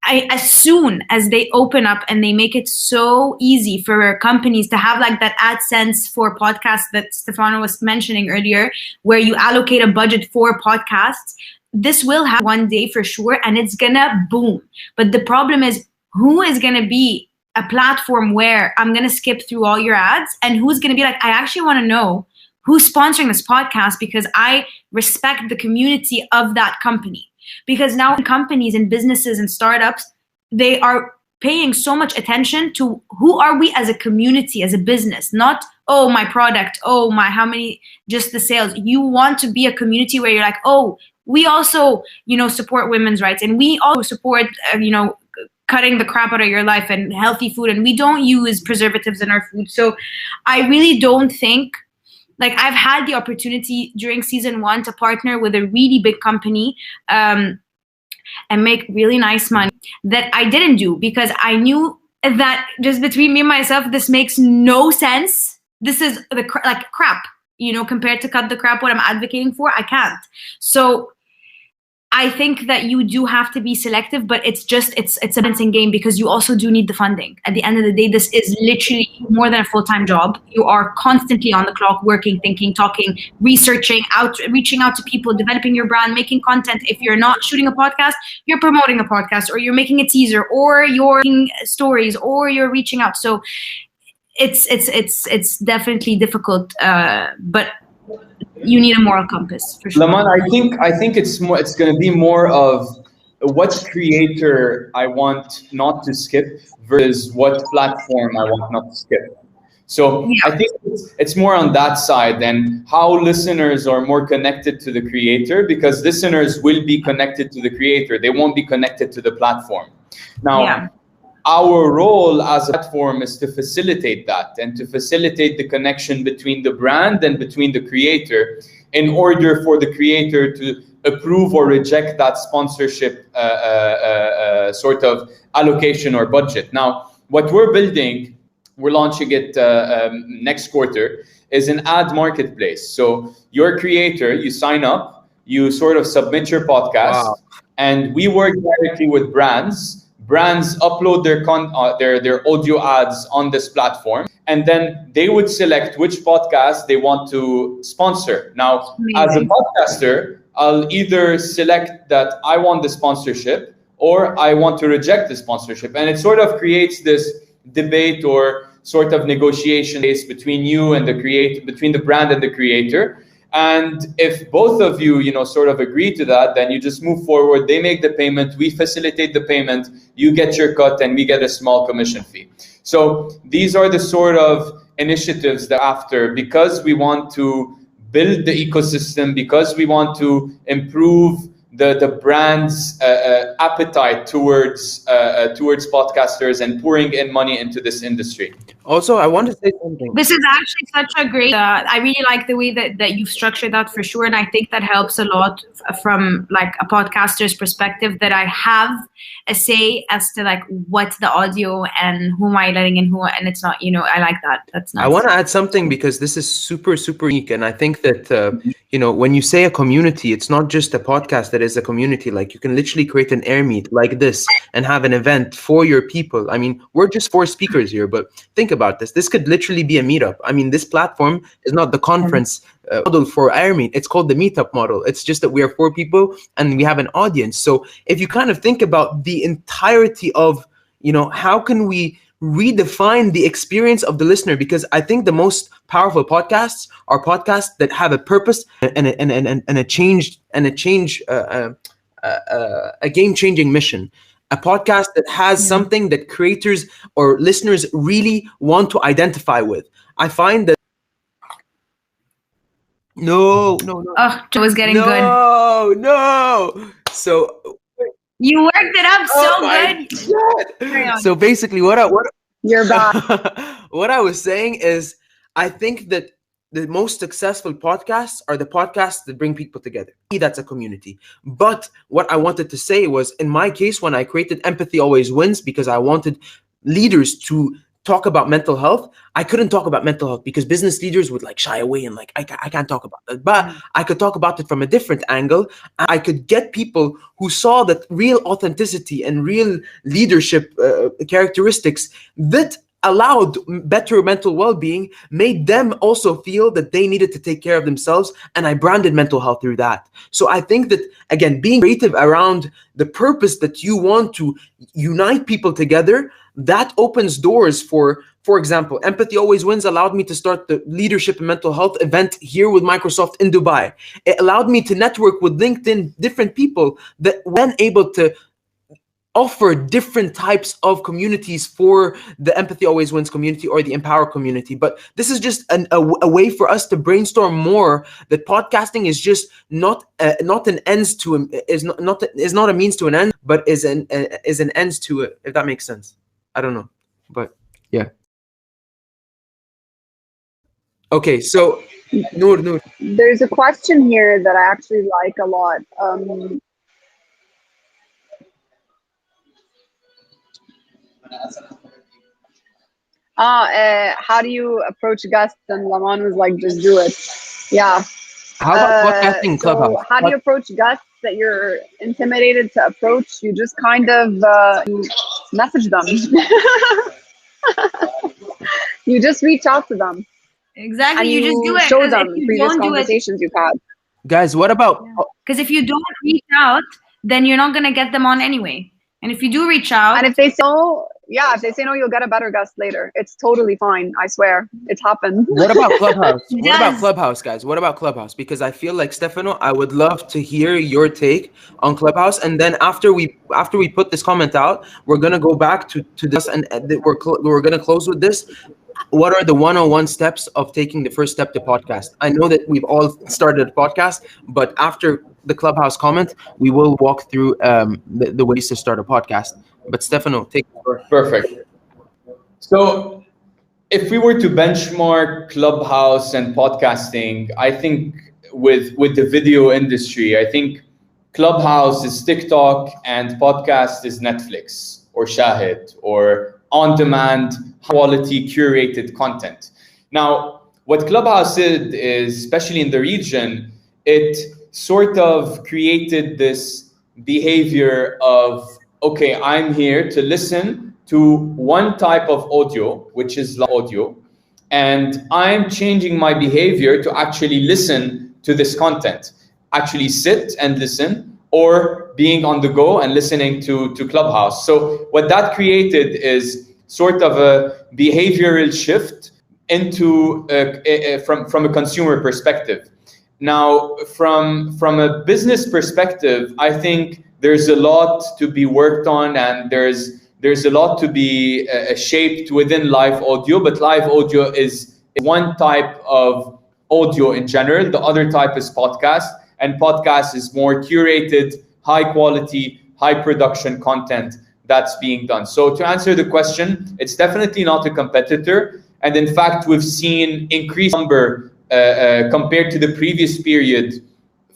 as soon as they open up and they make it so easy for companies to have like that AdSense for podcasts that Stefano was mentioning earlier, where you allocate a budget for podcasts, this will happen one day for sure, and it's gonna boom. But the problem is, who is gonna be a platform where I'm gonna skip through all your ads, and who's gonna be like, I actually wanna know who's sponsoring this podcast because I respect the community of that company. Because now companies and businesses and startups, they are paying so much attention to who are we as a community, as a business, not, oh, my product, oh, my, how many, just the sales. You want to be a community where you're like, oh, we also, support women's rights, and we also support, cutting the crap out of your life and healthy food, and we don't use preservatives in our food. So I really don't think, like, I've had the opportunity during season 1 to partner with a really big company and make really nice money that I didn't do, because I knew that just between me and myself, this makes no sense. This is like crap, compared to cut the crap, what I'm advocating for, I can't. So I think that you do have to be selective, but it's a balancing game, because you also do need the funding. At the end of the day, this is literally more than a full-time job. You are constantly on the clock, working, thinking, talking, researching, reaching out to people, developing your brand, making content. If you're not shooting a podcast, you're promoting a podcast, or you're making a teaser, or you're making stories, or you're reaching out. So it's definitely difficult, but you need a moral compass for sure. Laman, I think it's going to be more of what creator I want not to skip versus what platform I want not to skip. So yeah. I think it's more on that side, and how listeners are more connected to the creator, because listeners will be connected to the creator. They won't be connected to the platform. Now, yeah. Our role as a platform is to facilitate that, and to facilitate the connection between the brand and between the creator, in order for the creator to approve or reject that sponsorship sort of allocation or budget. Now, what we're building, we're launching it next quarter, is an ad marketplace. So your creator, you sign up, you sort of submit your podcast, wow. And we work directly with brands. Brands upload their audio ads on this platform, and then they would select which podcast they want to sponsor. Now, as a podcaster, I'll either select that I want the sponsorship or I want to reject the sponsorship. And it sort of creates this debate or sort of negotiation between you and between the brand and the creator. And if both of you, sort of agree to that, then you just move forward. They make the payment, we facilitate the payment, you get your cut, and we get a small commission fee. So these are the sort of initiatives that after, because we want to build the ecosystem, because we want to improve the brand's appetite towards podcasters and pouring in money into this industry. Also, I want to say something. This is actually such a great, I really like the way that you've structured that for sure. And I think that helps a lot from like a podcaster's perspective, that I have a say as to like what's the audio and who am I letting in who, and it's not, I like that. That's nice. I want to add something because this is super, super unique. And I think that, when you say a community, it's not just a podcast that is a community. Like you can literally create an air meet like this and have an event for your people. I mean, we're just 4 speakers here, but think about this. This could literally be a meetup. I mean, this platform is not the conference model for air meet. It's called the meetup model. It's just that we are 4 people and we have an audience. So if you kind of think about the entirety of, how can we redefine the experience of the listener, because I think the most powerful podcasts are podcasts that have a purpose and a game-changing mission. A podcast that has something that creators or listeners really want to identify with. I find that no. Oh, it was getting good. No. So you worked it up so good. So basically, what you're back. What I was saying is, I think that the most successful podcasts are the podcasts that bring people together. That's a community. But what I wanted to say was, in my case, when I created Empathy Always Wins, because I wanted leaders to talk about mental health, I couldn't talk about mental health because business leaders would like shy away and like, I can't talk about it. But I could talk about it from a different angle. I could get people who saw that real authenticity and real leadership characteristics that allowed better mental well-being, made them also feel that they needed to take care of themselves. And I branded mental health through that. So I think that, again, being creative around the purpose that you want to unite people together, that opens doors for example, Empathy Always Wins allowed me to start the leadership and mental health event here with Microsoft in Dubai. It allowed me to network with LinkedIn, different people that were able to offer different types of communities for the Empathy Always Wins community or the Empower community. But this is just a way for us to brainstorm more that podcasting is just not an ends to is not a means to an end, but is an ends to it, if that makes sense. I don't know, but yeah. Okay, so Nour. There's a question here that I actually like a lot. How do you approach guests? And Laman was like, just do it. Yeah. How about podcasting Clubhouse? So how do you approach guests that you're intimidated to approach? You just kind of message them. You just reach out to them. Exactly. And you just do it. Show them previous conversations you've had. Guys, what about? Because if you don't reach out, then you're not going to get them on anyway. And if you do reach out, and if they say no, you'll get a better guest later. It's totally fine. I swear, it's happened. What about Clubhouse? What about Clubhouse, guys? What about Clubhouse? Because I feel like, Stefano, I would love to hear your take on Clubhouse. And then after we put this comment out, we're gonna go back to this, and we're gonna close with this. What are the 101 steps of taking the first step to podcast? I know that we've all started a podcast, but after the Clubhouse comment, we will walk through the ways to start a podcast. But Stefano, take it first. Perfect. So if we were to benchmark Clubhouse and podcasting, I think with the video industry, I think Clubhouse is TikTok and podcast is Netflix or Shahid or on-demand, quality, curated content. Now, what Clubhouse did is, especially in the region, it sort of created this behavior of, okay, I'm here to listen to one type of audio, which is audio, And I'm changing my behavior to actually listen to this content, actually sit and listen, or being on the go and listening to Clubhouse. So what that created is sort of a behavioral shift into from a consumer perspective. Now, from a business perspective, I think there's a lot to be worked on, and there's a lot to be shaped within live audio. But live audio is one type of audio in general. The other type is podcast, and podcast is more curated, high quality, high production content that's being done. So to answer the question, it's definitely not a competitor. And in fact, we've seen increased number compared to the previous period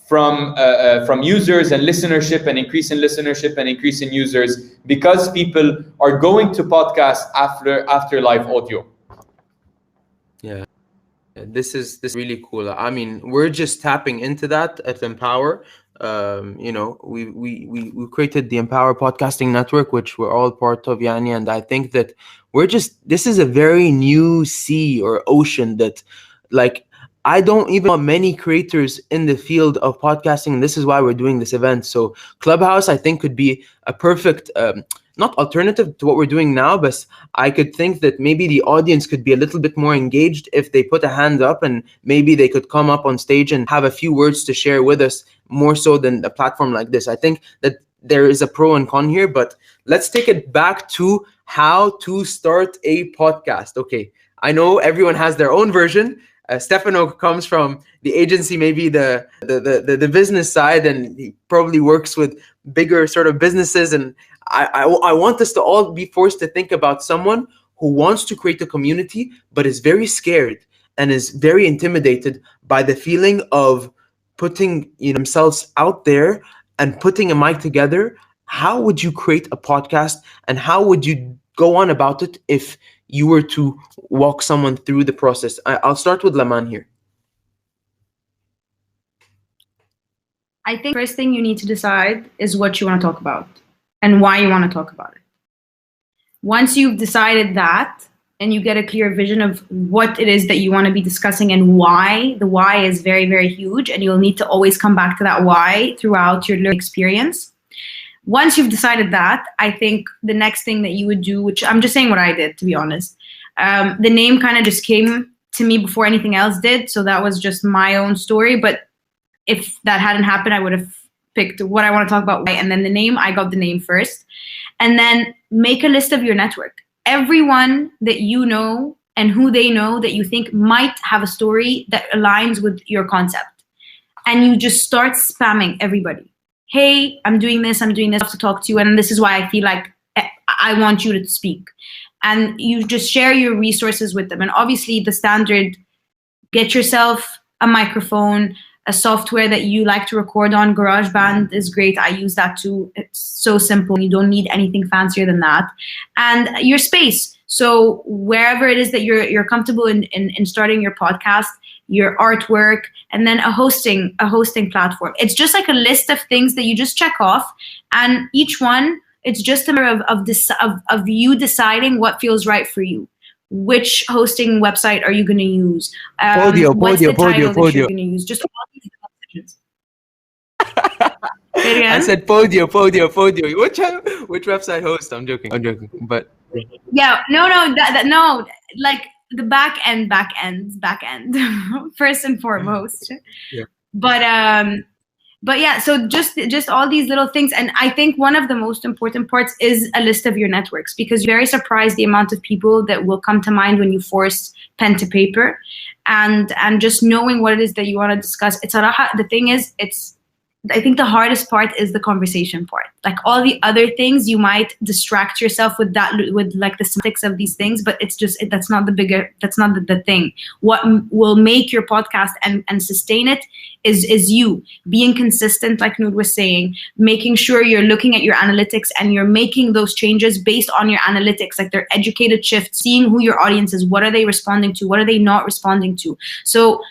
from users and listenership, and increase in listenership and increase in users, because people are going to podcasts after live audio. Yeah, this is really cool. I mean, we're just tapping into that at Empower. You know, we created the Empower Podcasting Network, which we're all part of, Yani, and I think that this is a very new sea or ocean that, like, I don't even know many creators in the field of podcasting, and this is why we're doing this event. So Clubhouse, I think, could be a perfect, not alternative to what we're doing now, but I could think that maybe the audience could be a little bit more engaged if they put a hand up, and maybe they could come up on stage and have a few words to share with us, more so than a platform like this. I think that there is a pro and con here, but let's take it back to how to start a podcast. Okay, I know everyone has their own version. Stefano comes from the agency, maybe the business side, and he probably works with bigger sort of businesses. And I want us to all be forced to think about someone who wants to create a community, but is very scared and is very intimidated by the feeling of putting themselves out there and putting a mic together. How would you create a podcast, and how would you go on about it if you were to walk someone through the process? I'll start with Laman here. I think first thing you need to decide is what you want to talk about and why you want to talk about it. Once you've decided that, and you get a clear vision of what it is that you want to be discussing and why, the why is very, very huge, and you'll need to always come back to that why throughout your learning experience. Once you've decided that, I think the next thing that you would do, which I'm just saying what I did, to be honest, the name kind of just came to me before anything else did. So that was just my own story. But if that hadn't happened, I would have picked what I want to talk about, and then the name. I got the name first. And then make a list of your network. Everyone that you know and who they know that you think might have a story that aligns with your concept. And you just start spamming everybody. Hey, I'm doing this to talk to you, and this is why I feel like I want you to speak. And you just share your resources with them. And obviously the standard, get yourself a microphone, a software that you like to record on. GarageBand is great. I use that too. It's so simple. You don't need anything fancier than that. And your space. So wherever it is that you're comfortable in starting your podcast, your artwork, and then a hosting platform. It's just like a list of things that you just check off, and each one, it's just a matter of you deciding what feels right for you. Which hosting website are you going to use? What's the title that you're going to use? Just all these options. I said Podio. Which website host? I'm joking. But yeah, no, like the back end, first and foremost. Yeah. But yeah, so just all these little things. And I think one of the most important parts is a list of your networks, because you're very surprised the amount of people that will come to mind when you force pen to paper, and just knowing what it is that you want to discuss. The thing is, I think the hardest part is the conversation part. Like all the other things, you might distract yourself with like the semantics of these things, but that's not the thing. What will make your podcast and sustain it is you being consistent, like Nour was saying, making sure you're looking at your analytics and you're making those changes based on your analytics, like they're educated shifts, seeing who your audience is, what are they responding to, what are they not responding to. So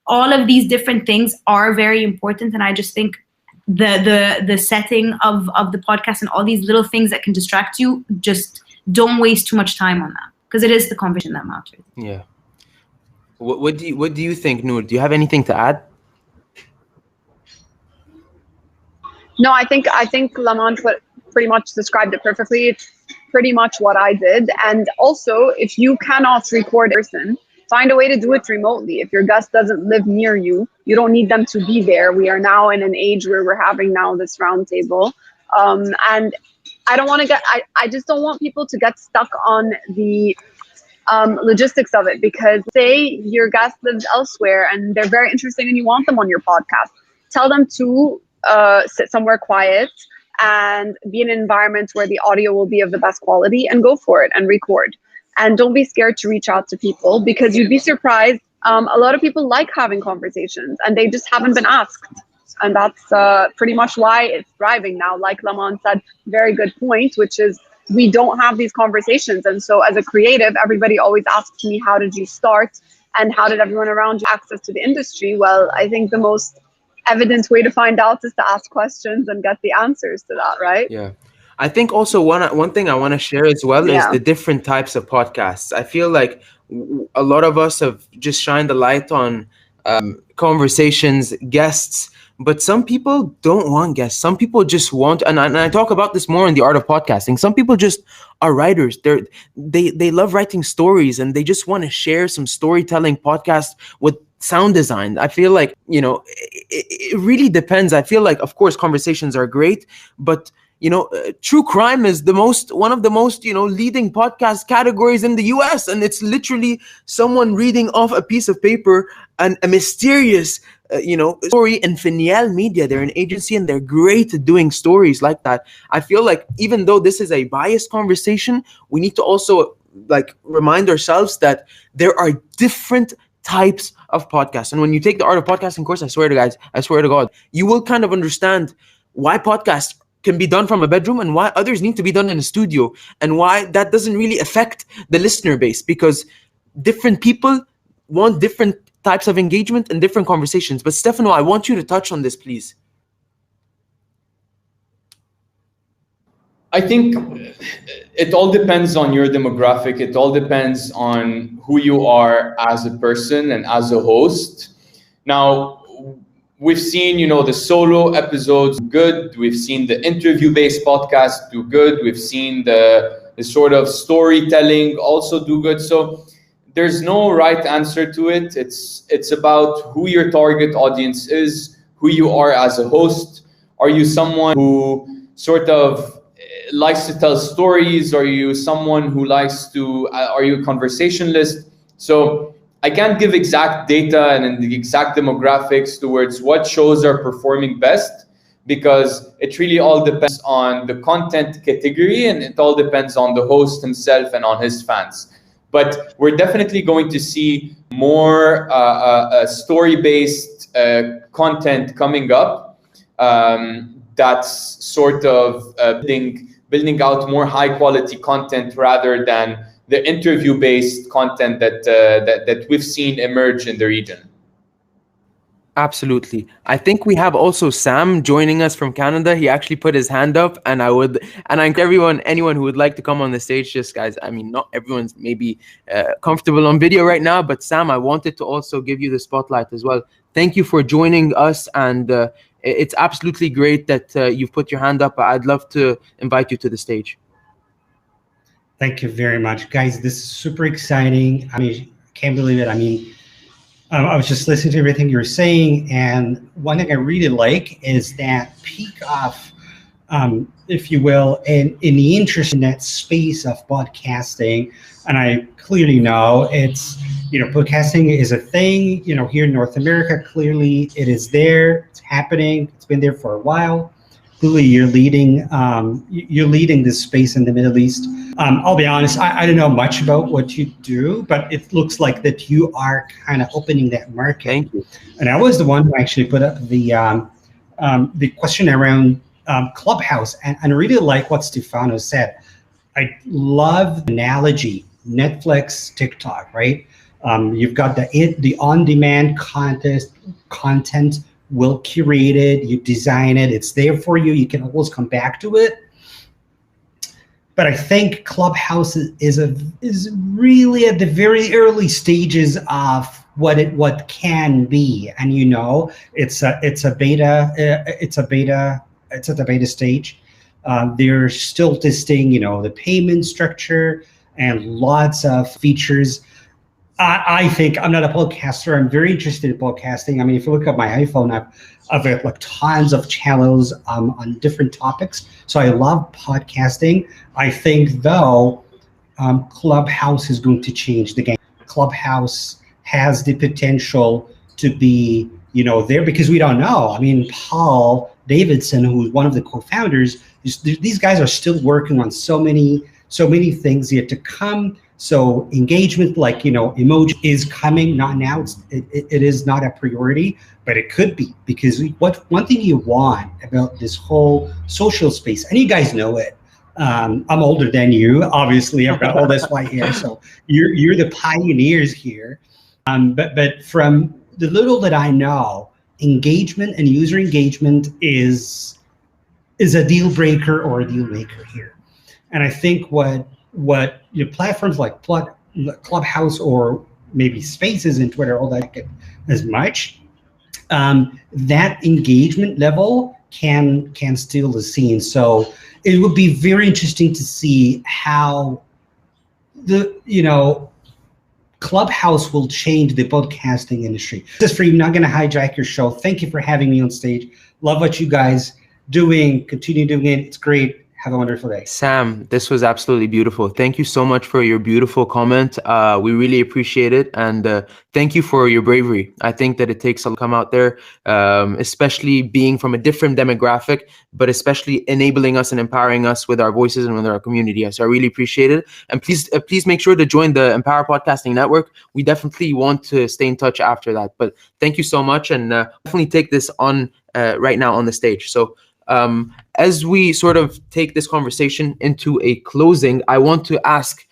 all of these different things are very important, and I just think the setting of the podcast and all these little things that can distract you, just don't waste too much time on that, because it is the conversation that matters. Yeah. What do you think, Nour? Do you have anything to add? No, I think Lamont pretty much described it perfectly. It's pretty much what I did. And also, if you cannot record a person, find a way to do it remotely. If your guest doesn't live near you, you don't need them to be there. We are now in an age where we're having now this roundtable. And I don't want to I just don't want people to get stuck on the logistics of it, because say your guest lives elsewhere and they're very interesting and you want them on your podcast, tell them to sit somewhere quiet and be in an environment where the audio will be of the best quality, and go for it and record. And don't be scared to reach out to people, because you'd be surprised. A lot of people like having conversations and they just haven't been asked. And that's pretty much why it's thriving now. Like Lamont said, very good point, which is we don't have these conversations. And so as a creative, everybody always asks me, how did you start? And how did everyone around you access to the industry? Well, I think the most evident way to find out is to ask questions and get the answers to that, right? Yeah. I think also one thing I want to share as well is the different types of podcasts. I feel like a lot of us have just shined the light on conversations, guests, but some people don't want guests. Some people just want, and I talk about this more in the art of podcasting. Some people just are writers. They love writing stories and they just want to share some storytelling podcast with sound design. I feel like, it really depends. I feel like, of course, conversations are great, but true crime is one of the most leading podcast categories in the US, and it's literally someone reading off a piece of paper and a mysterious story. And Finial Media, they're an agency and they're great at doing stories like that. I feel like even though this is a biased conversation, we need to also remind ourselves that there are different types of podcasts. And when you take the art of podcasting course, I swear to God, you will kind of understand why podcasts can be done from a bedroom and why others need to be done in a studio, and why that doesn't really affect the listener base, because different people want different types of engagement and different conversations. But Stefano, I want you to touch on this, please. I think it all depends on your demographic. It all depends on who you are as a person and as a host. Now, we've seen, the solo episodes do good. We've seen the interview-based podcast do good. We've seen the sort of storytelling also do good. So there's no right answer to it. It's about who your target audience is, who you are as a host. Are you someone who sort of likes to tell stories? Are you someone who are you a conversationalist? So I can't give exact data and the exact demographics towards what shows are performing best, because it really all depends on the content category and it all depends on the host himself and on his fans. But we're definitely going to see more story-based content coming up. That's sort of building out more high-quality content rather than the interview-based content that we've seen emerge in the region. Absolutely. I think we have also Sam joining us from Canada. He actually put his hand up, and I encourage anyone who would like to come on the stage, just guys, I mean, not everyone's maybe comfortable on video right now, but Sam, I wanted to also give you the spotlight as well. Thank you for joining us, and it's absolutely great that you've put your hand up. I'd love to invite you to the stage. Thank you very much, guys. This is super exciting. I mean, can't believe it. I mean, I was just listening to everything you're saying, and one thing I really like is that peak of, if you will, in the interest in that space of podcasting. And I clearly know it's, podcasting is a thing, here in North America. Clearly it is there, it's happening, it's been there for a while. Clearly you're leading this space in the Middle East. I'll be honest, I don't know much about what you do, but it looks like that you are kind of opening that market. Thank you. And I was the one who actually put up the question around Clubhouse, and I really like what Stefano said. I love the analogy, Netflix, TikTok, right? You've got the on-demand content, well curated, you design it, it's there for you, you can always come back to it. But I think Clubhouse is really at the very early stages of what can be. And it's at the beta stage. They're still testing the payment structure and lots of features. I think, I'm not a podcaster. I'm very interested in podcasting. I mean, if you look at my iPhone, I've got like tons of channels on different topics. So I love podcasting. I think though, Clubhouse is going to change the game. Clubhouse has the potential to be, there, because we don't know. I mean, Paul Davidson, who's one of the co-founders, these guys are still working on so many things yet to come. So engagement, like, emoji is coming, not now. It is not a priority, but it could be, because one thing you want about this whole social space, and you guys know it. I'm older than you, obviously. I've got all this white hair, so you're the pioneers here. But from the little that I know, engagement and user engagement is a deal breaker or a deal maker here. And I think what platforms like Clubhouse or maybe Spaces and Twitter, all that, as much, that engagement level can steal the scene. So it would be very interesting to see how Clubhouse will change the podcasting industry. Just for you, I'm not going to hijack your show. Thank you for having me on stage. Love what you guys doing. Continue doing it. It's great. Have a wonderful day. Sam, this was absolutely beautiful. Thank you so much for your beautiful comment. We really appreciate it. And thank you for your bravery. I think that it takes a lot to come out there, especially being from a different demographic, but especially enabling us and empowering us with our voices and with our community. So I really appreciate it. And please make sure to join the Empower Podcasting Network. We definitely want to stay in touch after that. But thank you so much. And definitely take this on right now on the stage. So as we sort of take this conversation into a closing, I want to ask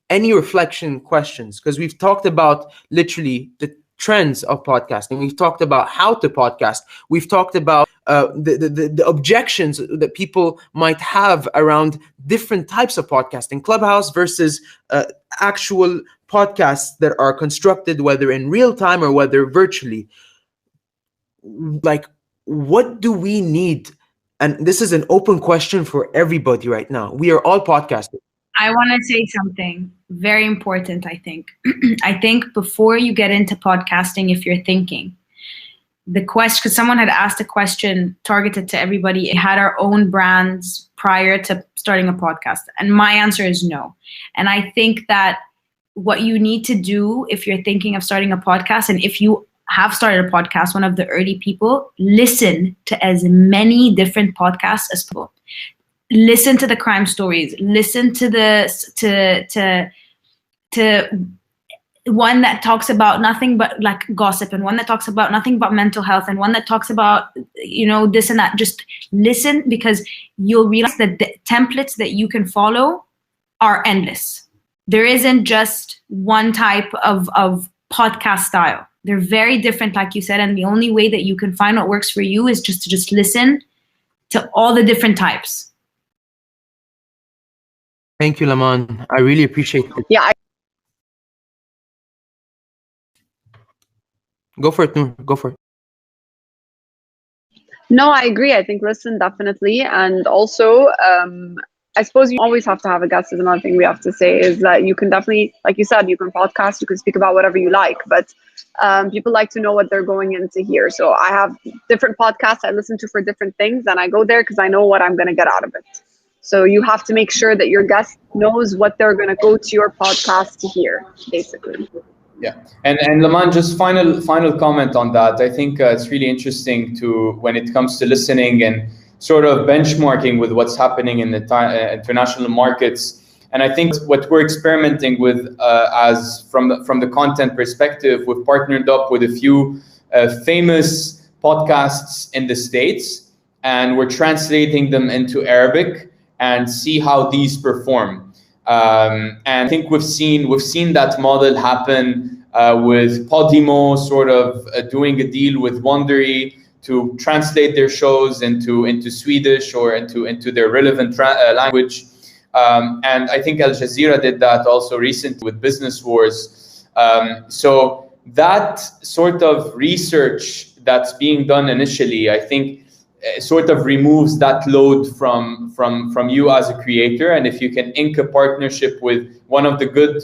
any reflection questions, because we've talked about literally the trends of podcasting. We've talked about how to podcast. We've talked about the objections that people might have around different types of podcasting, Clubhouse versus actual podcasts that are constructed, whether in real time or whether virtually. Like, what do we need? And this is an open question for everybody right now. We are all podcasters. I want to say something very important, I think. I think before you get into podcasting, if you're thinking, the question, because someone had asked a question targeted to everybody, it had our own brands prior to starting a podcast. And my answer is no. And I think that what you need to do if you're thinking of starting a podcast, and if you have started a podcast, one of the early people, listen to as many different podcasts as possible. Listen to the crime stories. Listen to one that talks about nothing but like gossip, and one that talks about nothing but mental health, and one that talks about this and that. Just listen, because you'll realize that the templates that you can follow are endless. There isn't just one type of podcast style. They're very different, like you said, and the only way that you can find what works for you is just to listen to all the different types. Thank you, Laman. I really appreciate it. Yeah. Go for it, Nour. Go for it. No, I agree. I think listen, definitely. And also, I suppose you always have to have a guest. Is another thing we have to say, is that you can definitely, like you said, you can podcast, you can speak about whatever you like, but people like to know what they're going into here. So I have different podcasts I listen to for different things, and I go there because I know what I'm going to get out of it. So you have to make sure that your guest knows what they're going to go to your podcast to hear, basically. Yeah, and Laman, just final comment on that. I think it's really interesting to, when it comes to listening and sort of benchmarking with what's happening in the international markets. And I think what we're experimenting with, as from the content perspective, we've partnered up with a few famous podcasts in the States, and we're translating them into Arabic and see how these perform. And I think we've seen that model happen with Podimo, sort of doing a deal with Wondery to translate their shows into Swedish or into their relevant language. And I think Al Jazeera did that also recently with Business Wars. So that sort of research that's being done initially, I think sort of removes that load from you as a creator. And if you can ink a partnership with one of the good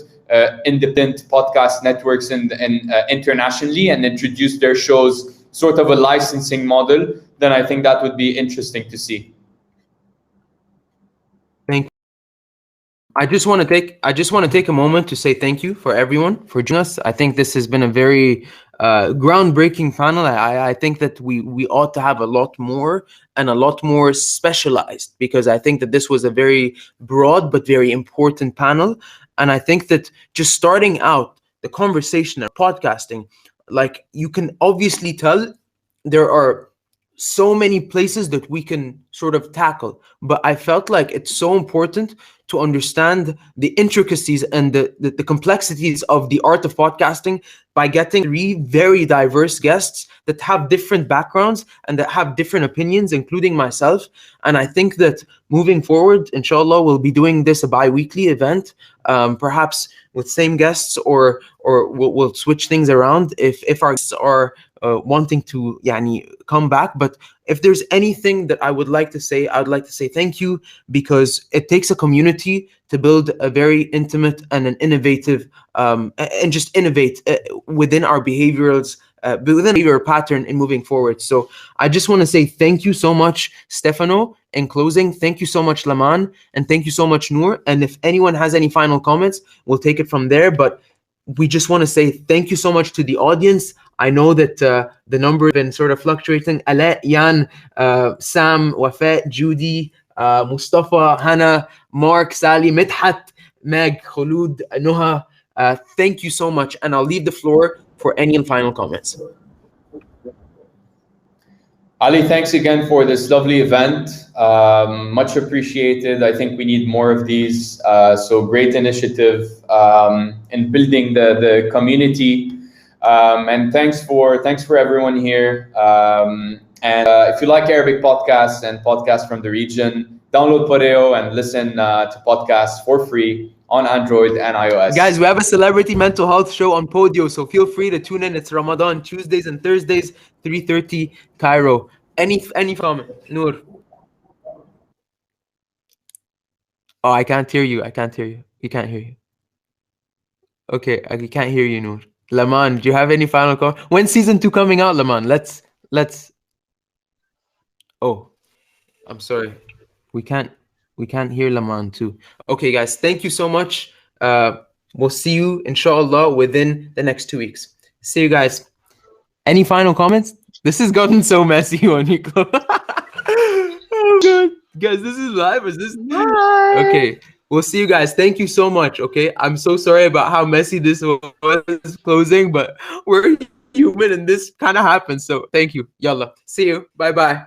independent podcast networks internationally and introduce their shows sort of a licensing model, then I think that would be interesting to see. Thank you. I just want to take a moment to say thank you for everyone for joining us. I think this has been a very groundbreaking panel. I think that we ought to have a lot more and a lot more specialized, because I think that this was a very broad but very important panel. And I think that just starting out the conversation of podcasting, like, you can obviously tell there are so many places that we can sort of tackle, but I felt like it's so important to understand the intricacies and the complexities of the art of podcasting by getting 3 very diverse guests that have different backgrounds and that have different opinions, including myself. And I think that moving forward, inshallah, we'll be doing this a bi-weekly event, perhaps with same guests, or we'll switch things around if our guests are wanting to come back. But if there's anything that I would like to say, I would like to say thank you, because it takes a community to build a very intimate and an innovative and just innovate within our behaviorals, within our behavioral pattern in moving forward. So I just want to say thank you so much, Stefano. In closing, thank you so much, Laman, and thank you so much, Nour. And if anyone has any final comments, we'll take it from there. But we just want to say thank you so much to the audience. I know that the number has been sort of fluctuating. Ala, Yan, Sam, Wafat, Judy, Mustafa, Hannah, Mark, Sally, Midhat, Meg, Khulud, Noha. Thank you so much. And I'll leave the floor for any final comments. Ali, thanks again for this lovely event. Much appreciated. I think we need more of these. So great initiative in building the community. And thanks for everyone here. And if you like Arabic podcasts and podcasts from the region, download Podeo and listen to podcasts for free on Android and iOS. Guys, we have a celebrity mental health show on Podio, so feel free to tune in. It's Ramadan, Tuesdays and Thursdays, 3:30 Cairo. Any comment, Nour? Oh, I can't hear you. I can't hear you. He can't hear you. Okay, I can't hear you, Nour. Laman, do you have any final comment? When's season 2 coming out, Laman? Let's. Oh, I'm sorry. We can't hear Laman too. Okay, guys, thank you so much. We'll see you, inshallah, within the next 2 weeks. See you guys. Any final comments? This has gotten so messy when you close. Oh god, guys, this is live. Is this? Bye. Okay, we'll see you guys. Thank you so much. Okay, I'm so sorry about how messy this was closing, but we're human and this kind of happens. So thank you. Yalla, see you. Bye bye.